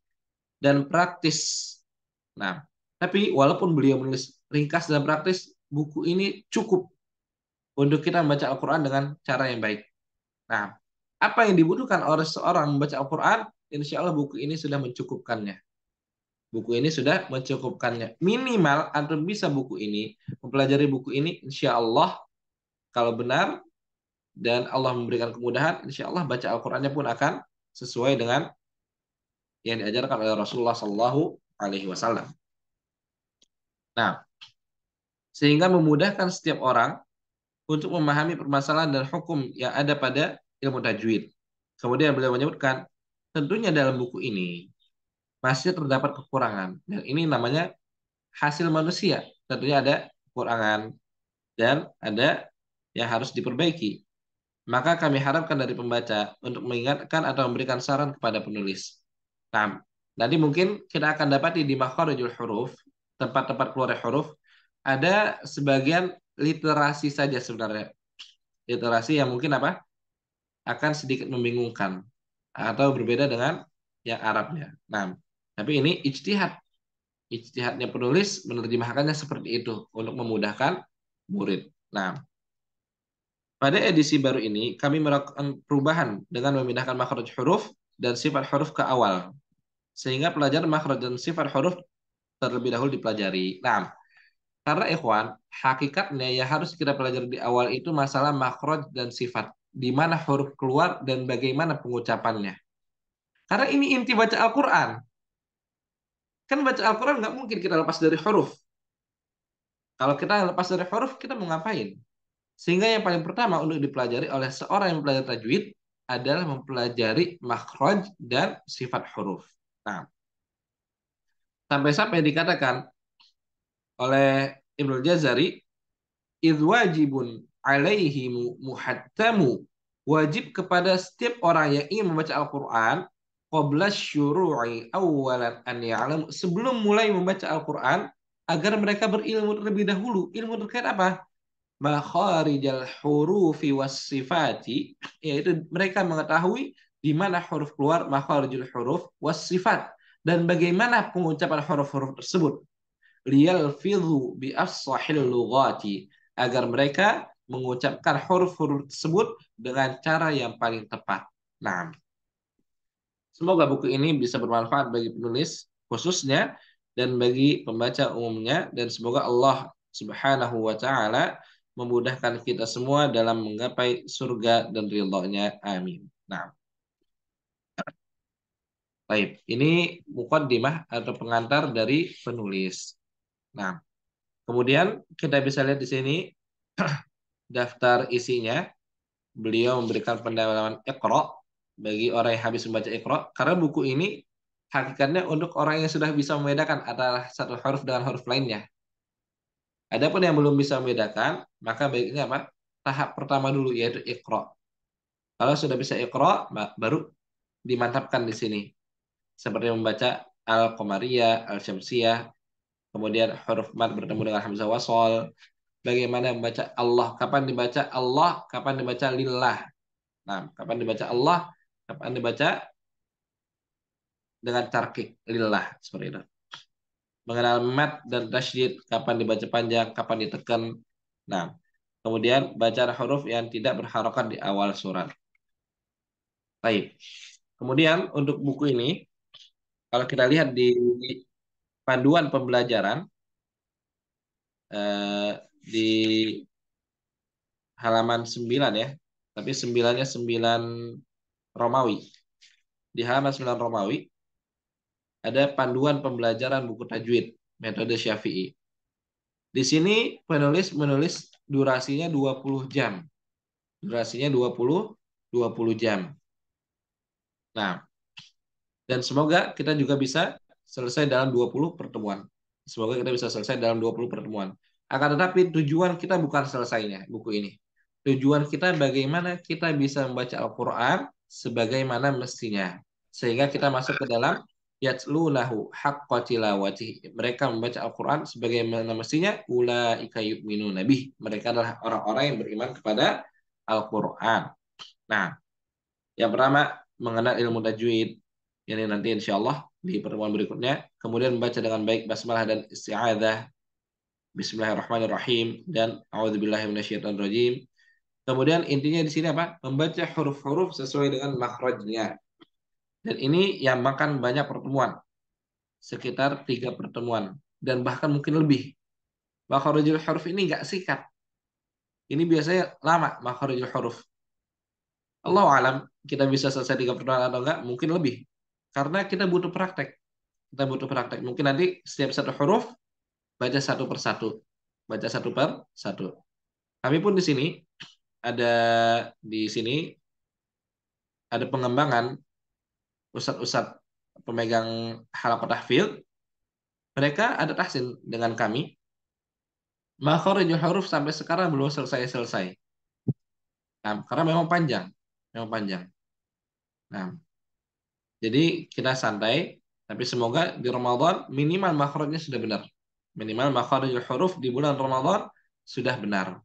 Speaker 1: dan praktis. Nah, tapi walaupun beliau menulis ringkas dan praktis, buku ini cukup untuk kita membaca Al-Quran dengan cara yang baik. Nah, apa yang dibutuhkan oleh seorang membaca Al-Quran, insya Allah buku ini sudah mencukupkannya. Buku ini sudah mencukupkannya. Minimal antum bisa buku ini, mempelajari buku ini, insya Allah kalau benar dan Allah memberikan kemudahan, insya Allah baca Al-Qurannya pun akan sesuai dengan yang diajarkan oleh Rasulullah Sallallahu Alaihi Wasallam. Nah, sehingga memudahkan setiap orang untuk memahami permasalahan dan hukum yang ada pada ilmu tajwid. Kemudian beliau menyebutkan, tentunya dalam buku ini masih terdapat kekurangan. Dan ini namanya hasil manusia. Tentunya ada kekurangan dan ada yang harus diperbaiki. Maka kami harapkan dari pembaca untuk mengingatkan atau memberikan saran kepada penulis. Nah, nanti mungkin kita akan dapati di makharijul huruf, tempat-tempat keluar huruf, ada sebagian literasi saja sebenarnya. Literasi yang mungkin akan sedikit membingungkan atau berbeda dengan yang Arabnya. Nah, tapi ini ijtihad. Ijtihadnya penulis menerjemahkannya seperti itu untuk memudahkan murid. Nah, pada edisi baru ini kami melakukan perubahan dengan memindahkan makhraj huruf dan sifat huruf ke awal. Sehingga pelajaran makhraj dan sifat huruf terlebih dahulu dipelajari. Nah, karena ikhwan, hakikatnya yang harus kita pelajari di awal itu masalah makhraj dan sifat. Di mana huruf keluar dan bagaimana pengucapannya. Karena ini inti baca Al-Quran. Kan baca Al-Quran nggak mungkin kita lepas dari huruf. Kalau kita lepas dari huruf, kita mau ngapain? Sehingga yang paling pertama untuk dipelajari oleh seorang yang mempelajari tajwid adalah mempelajari makhraj dan sifat huruf. Nah, sampai-sampai dikatakan oleh Ibnul Jazari, idh wajibun alaihi muhattamu, wajib kepada setiap orang yang ingin membaca Al-Quran qabla syuru'i awalan an ya'lam, sebelum mulai membaca Al-Quran agar mereka berilmu terlebih dahulu. Ilmu terkait apa? Makharijal hurufi was sifati, yaitu mereka mengetahui di mana huruf keluar, makharijul huruf was sifat, dan bagaimana pengucapan huruf-huruf tersebut. Liyalfidhu bi afsahil lughati, agar mereka mengucapkan huruf-huruf tersebut dengan cara yang paling tepat. Nah, semoga buku ini bisa bermanfaat bagi penulis khususnya dan bagi pembaca umumnya, dan semoga Allah Subhanahu wa taala memudahkan kita semua dalam menggapai surga dan ridha-Nya. Amin. Nah, baik, ini muqaddimah atau pengantar dari penulis. Nah, kemudian kita bisa lihat di sini daftar isinya. Beliau memberikan pendalaman Iqra bagi orang yang habis membaca Iqra, karena buku ini hakikatnya untuk orang yang sudah bisa membedakan antara satu huruf dengan huruf lainnya. Adapun yang belum bisa membedakan, maka baiknya tahap pertama dulu, yaitu Iqra. Kalau sudah bisa Iqra, baru dimantapkan di sini. Seperti membaca Al-Qamariyah, Al-Syamsiyah, kemudian huruf mad bertemu dengan hamzah wasol. Bagaimana membaca Allah, kapan dibaca Allah, kapan dibaca lillah. Nah, kapan dibaca Allah, kapan dibaca dengan tarkik lillah seperti itu. Mengenal mat dan tasydid, kapan dibaca panjang, kapan ditekan. Nah, kemudian baca huruf yang tidak berharokat di awal surat. Baik. Kemudian untuk buku ini, kalau kita lihat di panduan pembelajaran di halaman 9 ya, tapi 9-nya 9 Romawi. Di halaman 9 Romawi ada panduan pembelajaran buku tajwid metode Syafi'i. Di sini penulis menulis durasinya 20 jam. Durasinya 20 jam. Nah, dan semoga kita juga bisa selesai dalam 20 pertemuan. Semoga kita bisa selesai dalam 20 pertemuan. Akan tetapi tujuan kita bukan selesainya buku ini. Tujuan kita bagaimana kita bisa membaca Al-Quran sebagaimana mestinya. Sehingga kita masuk ke dalam yatlunahu haqqa tilawati. Mereka membaca Al-Quran sebagaimana mestinya. Ulaika yu'minuna bih. Mereka adalah orang-orang yang beriman kepada Al-Quran. Nah, yang pertama mengenal ilmu tajwid. Ini nanti insya Allah di pertemuan berikutnya. Kemudian membaca dengan baik basmalah dan isti'adzah. Bismillahirrahmanirrahim dan a'udzubillahi minasyaitonirrajim. Kemudian intinya di sini apa? Membaca huruf-huruf sesuai dengan makhrajnya. Dan ini yang makan banyak pertemuan. Sekitar 3 pertemuan. Dan bahkan mungkin lebih. Makhrajul huruf ini nggak singkat. Ini biasanya lama makhrajul huruf. Allahu alam, kita bisa selesai 3 pertemuan atau enggak, mungkin lebih. Karena kita butuh praktek. Kita butuh praktek. Mungkin nanti setiap satu huruf, baca satu per satu. Baca satu per satu. Kami pun di sini ada pengembangan ustadz-ustadz pemegang halaqah tahfidz. Mereka ada tahsin dengan kami. Makharijul huruf sampai sekarang belum selesai-selesai. Nah, karena memang panjang. Memang panjang. Nah, jadi kita santai, tapi semoga di Ramadan minimal makhrajnya sudah benar. Minimal makharijul huruf di bulan Ramadan sudah benar.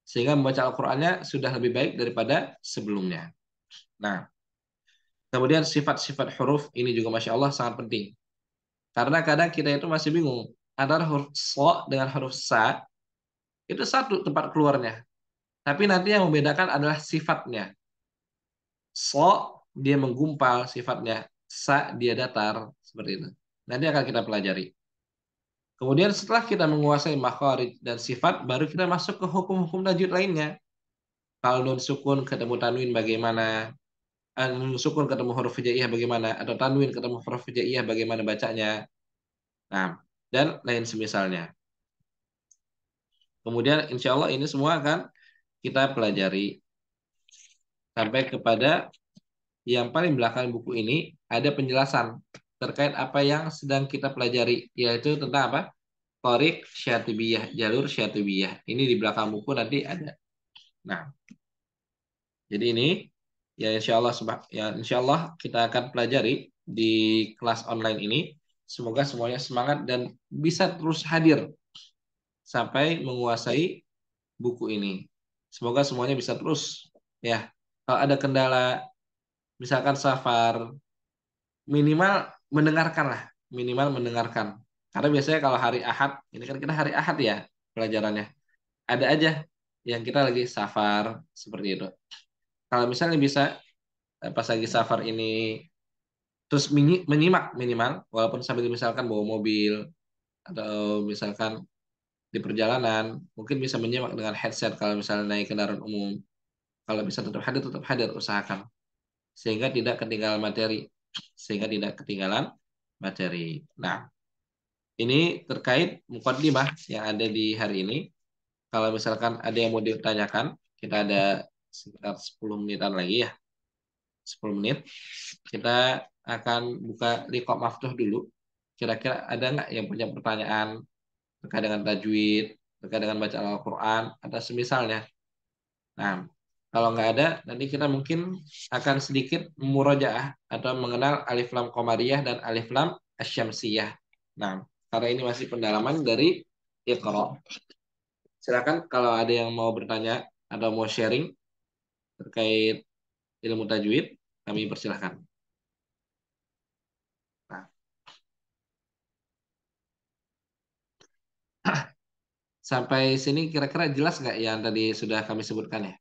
Speaker 1: Sehingga membaca Al-Qur'annya sudah lebih baik daripada sebelumnya. Nah, kemudian sifat-sifat huruf ini juga Masya Allah sangat penting. Karena kadang kita itu masih bingung. Antara huruf so dengan huruf sa, itu satu tempat keluarnya. Tapi nanti yang membedakan adalah sifatnya. So, dia menggumpal sifatnya. Sa, dia datar. Seperti itu. Nanti akan kita pelajari. Kemudian setelah kita menguasai makharij dan sifat, baru kita masuk ke hukum-hukum tajwid lainnya. Kalau nun sukun ketemu tanwin bagaimana? Nun sukun ketemu huruf hijaiyah bagaimana? Atau tanwin ketemu huruf hijaiyah bagaimana bacanya? Nah, dan lain semisalnya. Kemudian insya Allah ini semua akan kita pelajari. Sampai kepada yang paling belakang buku ini ada penjelasan terkait apa yang sedang kita pelajari, yaitu tentang apa? Thariq Syatibiyah, jalur Syatibiyah. Ini di belakang buku nanti ada. Nah, jadi ini ya insya Allah kita akan pelajari di kelas online ini. Semoga semuanya semangat dan bisa terus hadir sampai menguasai buku ini. Semoga semuanya bisa terus ya. Kalau ada kendala, misalkan safar, minimal mendengarkan. Karena biasanya kalau hari Ahad, ini kan kita hari Ahad ya pelajarannya. Ada aja yang kita lagi safar seperti itu. Kalau misalnya bisa pas lagi safar ini terus menyimak minimal, walaupun sambil misalkan bawa mobil atau misalkan di perjalanan, mungkin bisa menyimak dengan headset kalau misalnya naik kendaraan umum. Kalau bisa tetap hadir, usahakan. Sehingga tidak ketinggalan materi. Nah, ini terkait mukaddimah yang ada di hari ini. Kalau misalkan ada yang mau ditanyakan, kita ada sekitar 10 menitan lagi ya. 10 menit. Kita akan buka liqab maftuh dulu. Kira-kira ada nggak yang punya pertanyaan terkait dengan tajwid, terkait dengan bacaan Al-Quran, atau semisalnya. Nah, kalau nggak ada, nanti kita mungkin akan sedikit murajaah atau mengenal alif lam qamariyah dan alif lam asyamsiyah. Nah, karena ini masih pendalaman dari Iqra. Silakan kalau ada yang mau bertanya atau mau sharing terkait ilmu tajwid kami persilahkan. Nah. Sampai sini kira-kira jelas nggak yang tadi sudah kami sebutkan ya?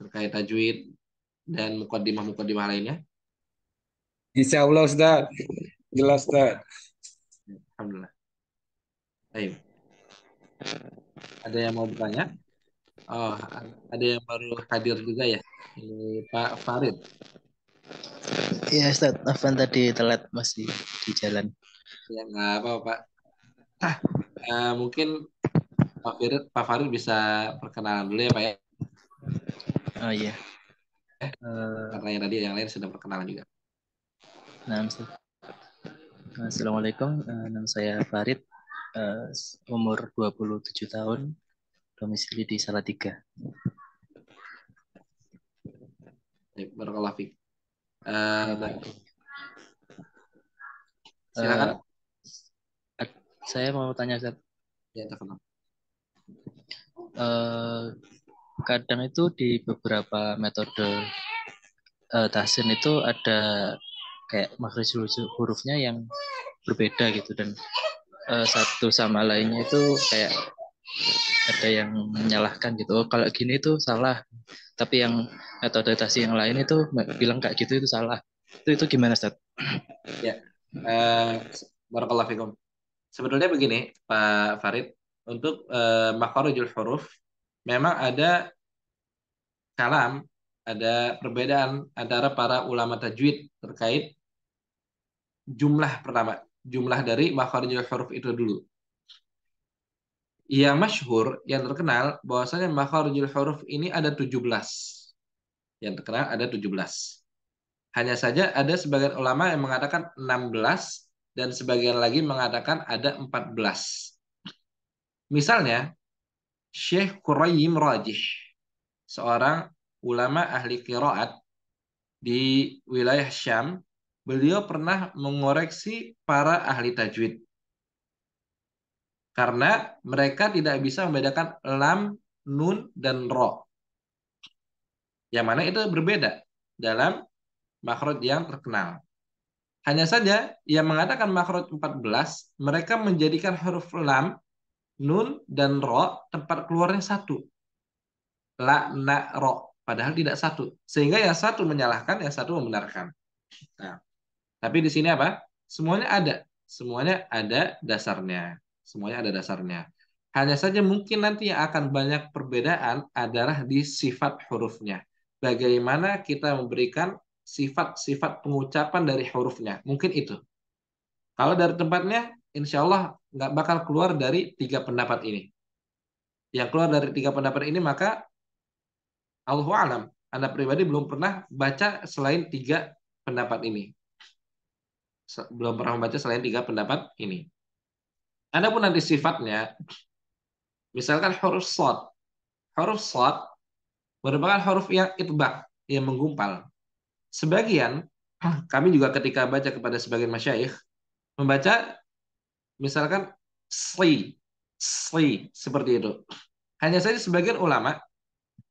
Speaker 1: Terkait tajwid dan mukaddimah lainnya.
Speaker 5: Insya Allah Ustaz. Jelas Ustaz.
Speaker 1: Alhamdulillah. Baik. Ada yang mau bertanya? Oh, ada yang baru hadir juga ya. Ini Pak Farid.
Speaker 7: Iya Ustaz, Afan tadi telat masih di jalan.
Speaker 1: Ya nggak apa-apa Pak. Mungkin Pak Farid bisa perkenalan dulu ya Pak ya.
Speaker 7: Oh iya.
Speaker 1: Karena yang tadi yang lain sudah perkenalan juga.
Speaker 7: Nah, Ustaz. Assalamualaikum, nama saya Farid, umur 27 tahun, domisili di Salatiga.
Speaker 1: Barakallahu fiik. Silakan.
Speaker 7: Saya mau tanya Ustaz.
Speaker 1: Ya, terkenal.
Speaker 7: Kadang itu di beberapa metode tahsin itu ada kayak makhraj hurufnya yang berbeda gitu, dan satu sama lainnya itu kayak ada yang menyalahkan gitu. Oh, kalau gini itu salah. Tapi yang metode tahsin yang lain itu bilang kayak gitu itu salah. Itu gimana, Ustaz?
Speaker 1: Ya. Barakallahu fikum. Sebetulnya begini, Pak Farid, untuk makharijul huruf memang ada kalam, ada perbedaan antara para ulama tajwid terkait jumlah pertama, jumlah dari makharijul huruf itu dulu. Yang masyhur, yang terkenal bahwasanya makharijul huruf ini ada 17. Yang terkenal ada 17. Hanya saja ada sebagian ulama yang mengatakan 16 dan sebagian lagi mengatakan ada 14. Misalnya Syekh Qurayyim Rajih, seorang ulama ahli qiraat di wilayah Syam, beliau pernah mengoreksi para ahli tajwid. Karena mereka tidak bisa membedakan lam, nun, dan ro. Yang mana itu berbeda dalam makhraj yang terkenal. Hanya saja yang mengatakan makhraj 14, mereka menjadikan huruf lam, nun, dan ro tempat keluarnya satu. La, na, ro. Padahal tidak satu. Sehingga yang satu menyalahkan, yang satu membenarkan. Nah, tapi di sini apa? Semuanya ada. Semuanya ada dasarnya. Semuanya ada dasarnya. Hanya saja mungkin nanti yang akan banyak perbedaan adalah di sifat hurufnya. Bagaimana kita memberikan sifat-sifat pengucapan dari hurufnya. Mungkin itu. Kalau dari tempatnya, insya Allah nggak bakal keluar dari 3 pendapat ini. Yang keluar dari 3 pendapat ini, maka Allahu a'lam, Anda pribadi belum pernah baca selain 3 pendapat ini. Belum pernah membaca selain 3 pendapat ini. Adapun nanti sifatnya, misalkan huruf shad. Huruf shad merupakan huruf yang itbaq, yang menggumpal. Sebagian, kami juga ketika baca kepada sebagian masyayikh, membaca misalkan sli, seperti itu. Hanya saja sebagian ulama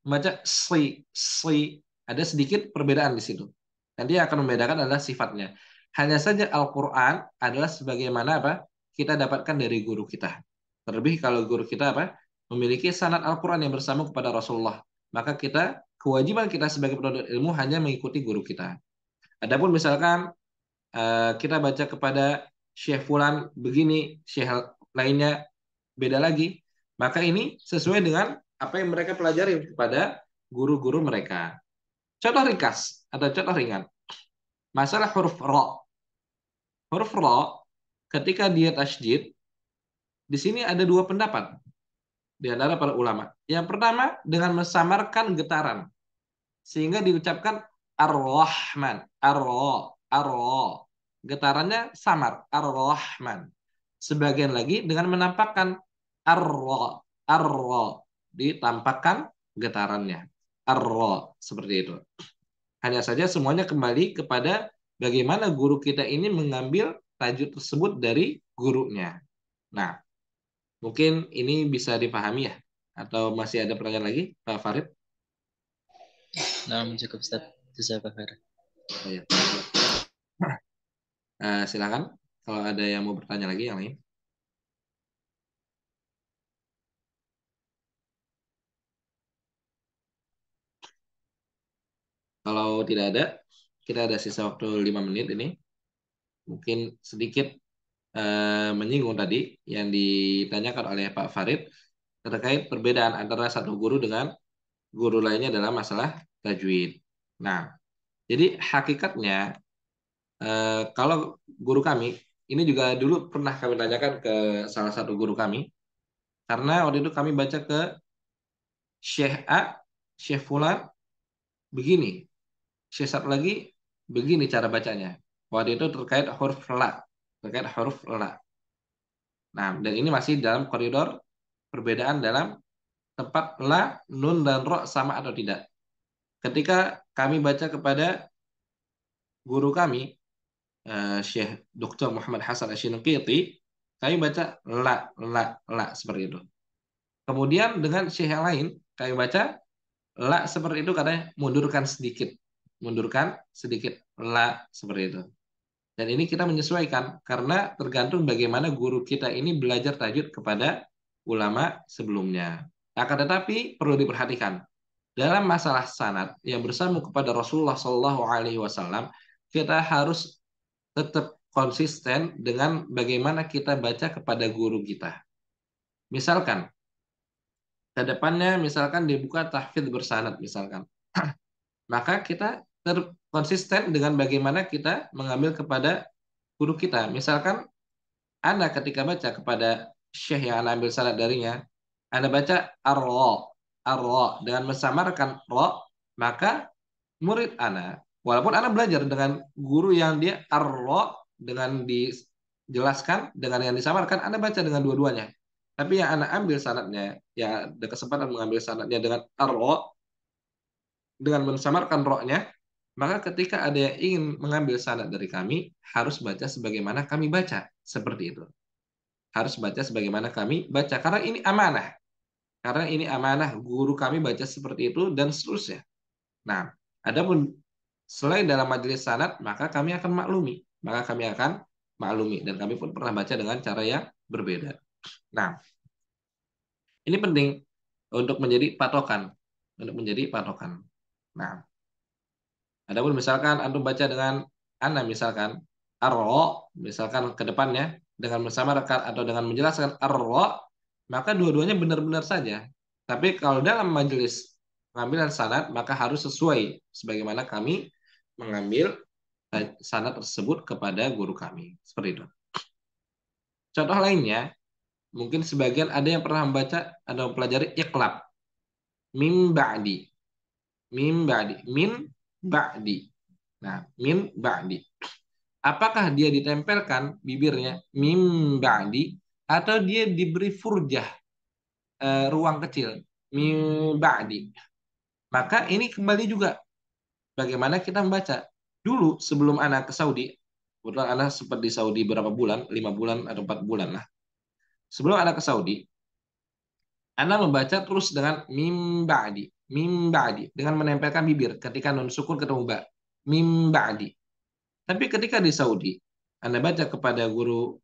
Speaker 1: membaca sli, ada sedikit perbedaan di situ. Nanti yang akan membedakan adalah sifatnya. Hanya saja Al-Quran adalah sebagaimana apa kita dapatkan dari guru kita. Terlebih kalau guru kita apa memiliki sanad Al-Quran yang bersama kepada Rasulullah, maka kita kewajiban kita sebagai penuntut ilmu hanya mengikuti guru kita. Adapun misalkan kita baca kepada Syekh Fulan begini, Syekh lainnya beda lagi, maka ini sesuai dengan apa yang mereka pelajari kepada guru-guru mereka. Contoh ringkas atau contoh ringan. Masalah huruf ro. Huruf ro ketika dia tasydid, di sini ada 2 pendapat di antara para ulama. Yang pertama dengan mensamarkan getaran sehingga diucapkan Ar-Rahman, Ar-Ro. Getarannya samar, Ar-Rahman. Sebagian lagi dengan menampakkan Ar-Ro, ditampakkan getarannya. Ar-Ro, seperti itu. Hanya saja semuanya kembali kepada bagaimana guru kita ini mengambil tajwid tersebut dari gurunya. Nah, mungkin ini bisa dipahami ya? Atau masih ada pertanyaan lagi, Pak Farid?
Speaker 7: Nah, cukup Ustaz. Itu saya Pak Farah.
Speaker 1: Baik. Silakan kalau ada yang mau bertanya lagi yang lain. Kalau tidak ada, kita ada sisa waktu 5 menit ini. Mungkin sedikit menyinggung tadi yang ditanyakan oleh Pak Farid terkait perbedaan antara satu guru dengan guru lainnya dalam masalah tajwid. Nah, jadi hakikatnya kalau guru kami, ini juga dulu pernah kami tanyakan ke salah satu guru kami, karena waktu itu kami baca ke Syekh A, Syekh Fulan, begini. Syekh satu lagi, begini cara bacanya. Waktu itu terkait huruf la. Terkait huruf la. Nah, dan ini masih dalam koridor perbedaan dalam tempat la, nun, dan ro sama atau tidak. Ketika kami baca kepada guru kami, Syekh Dr. Muhammad Hasan Asy-Shinqiti, kami baca la seperti itu. Kemudian dengan syekh yang lain, kami baca la seperti itu katanya mundurkan sedikit la seperti itu. Dan ini kita menyesuaikan karena tergantung bagaimana guru kita ini belajar tajwid kepada ulama sebelumnya. Akan tetapi perlu diperhatikan dalam masalah sanad yang bersambung kepada Rasulullah SAW, kita harus tetap konsisten dengan bagaimana kita baca kepada guru kita. Misalkan ke depannya misalkan dibuka tahfidz bersanad misalkan. Maka kita konsisten dengan bagaimana kita mengambil kepada guru kita. Misalkan Anda ketika baca kepada syekh yang Anda ambil sanad darinya, Anda baca ar-ra dengan mensamarkan ro, maka murid Anda, walaupun Anda belajar dengan guru yang dia ar-ra dengan dijelaskan dengan yang disamarkan, Anda baca dengan dua-duanya. Tapi yang Anda ambil sanadnya, ya ada kesempatan mengambil sanadnya dengan ar-ra, dengan mensamarkan ro-nya, maka ketika ada yang ingin mengambil sanad dari kami, harus baca sebagaimana kami baca. Seperti itu. Harus baca sebagaimana kami baca. Karena ini amanah. Karena ini amanah guru kami baca seperti itu dan seterusnya. Nah, adapun selain dalam majelis sanad, maka kami akan maklumi. Dan kami pun pernah baca dengan cara yang berbeda. Nah, ini penting untuk menjadi patokan. Nah, adapun misalkan antum baca dengan ana misalkan ar-ra, misalkan ke depannya dengan mensamarkan atau dengan menjelaskan ar-ra, maka dua-duanya benar-benar saja. Tapi kalau dalam majelis pengambilan sanad, maka harus sesuai sebagaimana kami mengambil sanad tersebut kepada guru kami. Seperti itu. Contoh lainnya, mungkin sebagian ada yang pernah membaca atau mempelajari iqlab. Mim ba'di. Min ba'di. Nah, min ba'di. Apakah dia ditempelkan bibirnya mim ba'di atau dia diberi furjah ruang kecil mim ba'di? Maka ini kembali juga bagaimana kita membaca. Dulu sebelum anak ke Saudi, kebetulan anak sempat di Saudi berapa bulan, 5 bulan atau 4 bulan lah. Sebelum anak ke Saudi, anak membaca terus dengan mim ba'di dengan menempelkan bibir ketika nun sukun ketemu ba. Mim ba'di. Tapi ketika di Saudi, kami baca kepada guru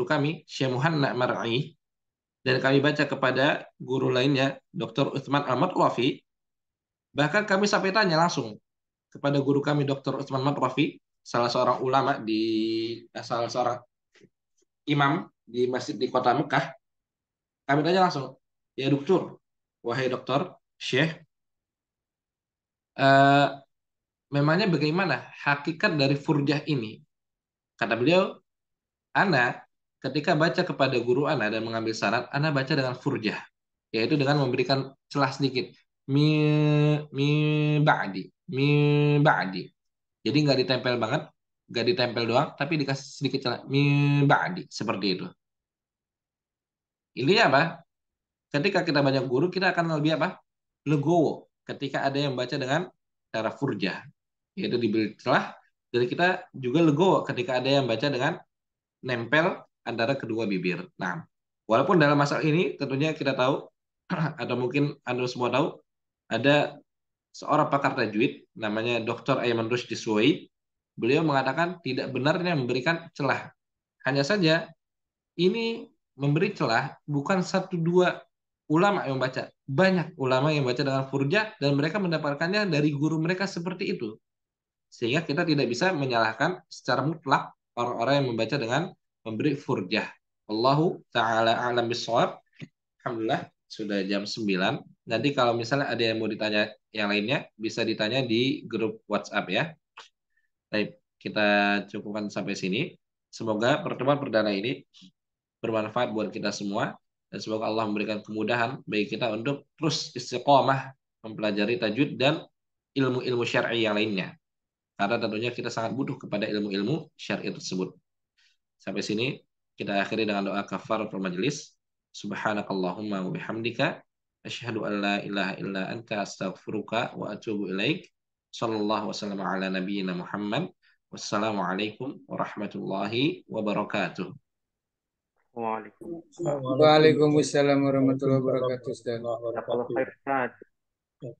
Speaker 1: kami, Syekh Muhammad Mar'i, dan kami baca kepada guru lainnya, Dr. Utsman Al-Matrafi, bahkan kami sampai tanya langsung kepada guru kami, Dr. Utsman Al-Matrafi, salah seorang imam di masjid di kota Mekah, kami tanya langsung, ya dokter, wahai dokter, Syekh, memangnya bagaimana hakikat dari furjah ini? Kata beliau, Ana ketika baca kepada guru Ana dan mengambil sanad, Ana baca dengan furjah, yaitu dengan memberikan celah sedikit. Mi ba'di. Jadi nggak ditempel banget, nggak ditempel doang, tapi dikasih sedikit celah. Mi ba'di, seperti itu. Intinya apa? Ketika kita banyak guru, kita akan lebih apa? Legowo. Ketika ada yang baca dengan cara furjah, yaitu diberi celah, jadi kita juga legowo ketika ada yang baca dengan nempel antara kedua bibir. Nah, walaupun dalam masalah ini tentunya kita tahu atau mungkin Anda semua tahu ada seorang pakar tajwid namanya Dr. Ayman Rushdi Suwaid. Beliau mengatakan tidak benarnya memberikan celah. Hanya saja ini memberi celah bukan satu dua ulama yang membaca. Banyak ulama yang membaca dengan furjah dan mereka mendapatkannya dari guru mereka seperti itu. Sehingga kita tidak bisa menyalahkan secara mutlak orang-orang yang membaca dengan memberi furjah. Allahu ta'ala a'lam bishawab. Alhamdulillah sudah jam 9. Nanti kalau misalnya ada yang mau ditanya yang lainnya bisa ditanya di grup WhatsApp ya. Baik, kita cukupkan sampai sini. Semoga pertemuan perdana ini bermanfaat buat kita semua dan semoga Allah memberikan kemudahan bagi kita untuk terus istiqomah mempelajari tajwid dan ilmu-ilmu syar'i yang lainnya. Karena tentunya kita sangat butuh kepada ilmu-ilmu syar'i tersebut. Sampai sini kita akhiri dengan doa kafaratul majelis. Subhanakallahumma wa bihamdika asyhadu an la ilaha illa anta astaghfiruka wa atubu ilaik. Sallallahu wasallam ala nabiyyina Muhammad. Wassalamualaikum warahmatullahi wabarakatuh.
Speaker 5: Waalaikumsalam warahmatullahi wabarakatuh, Ustaz.
Speaker 2: Jazakallah khair, Ustaz.
Speaker 4: Ya,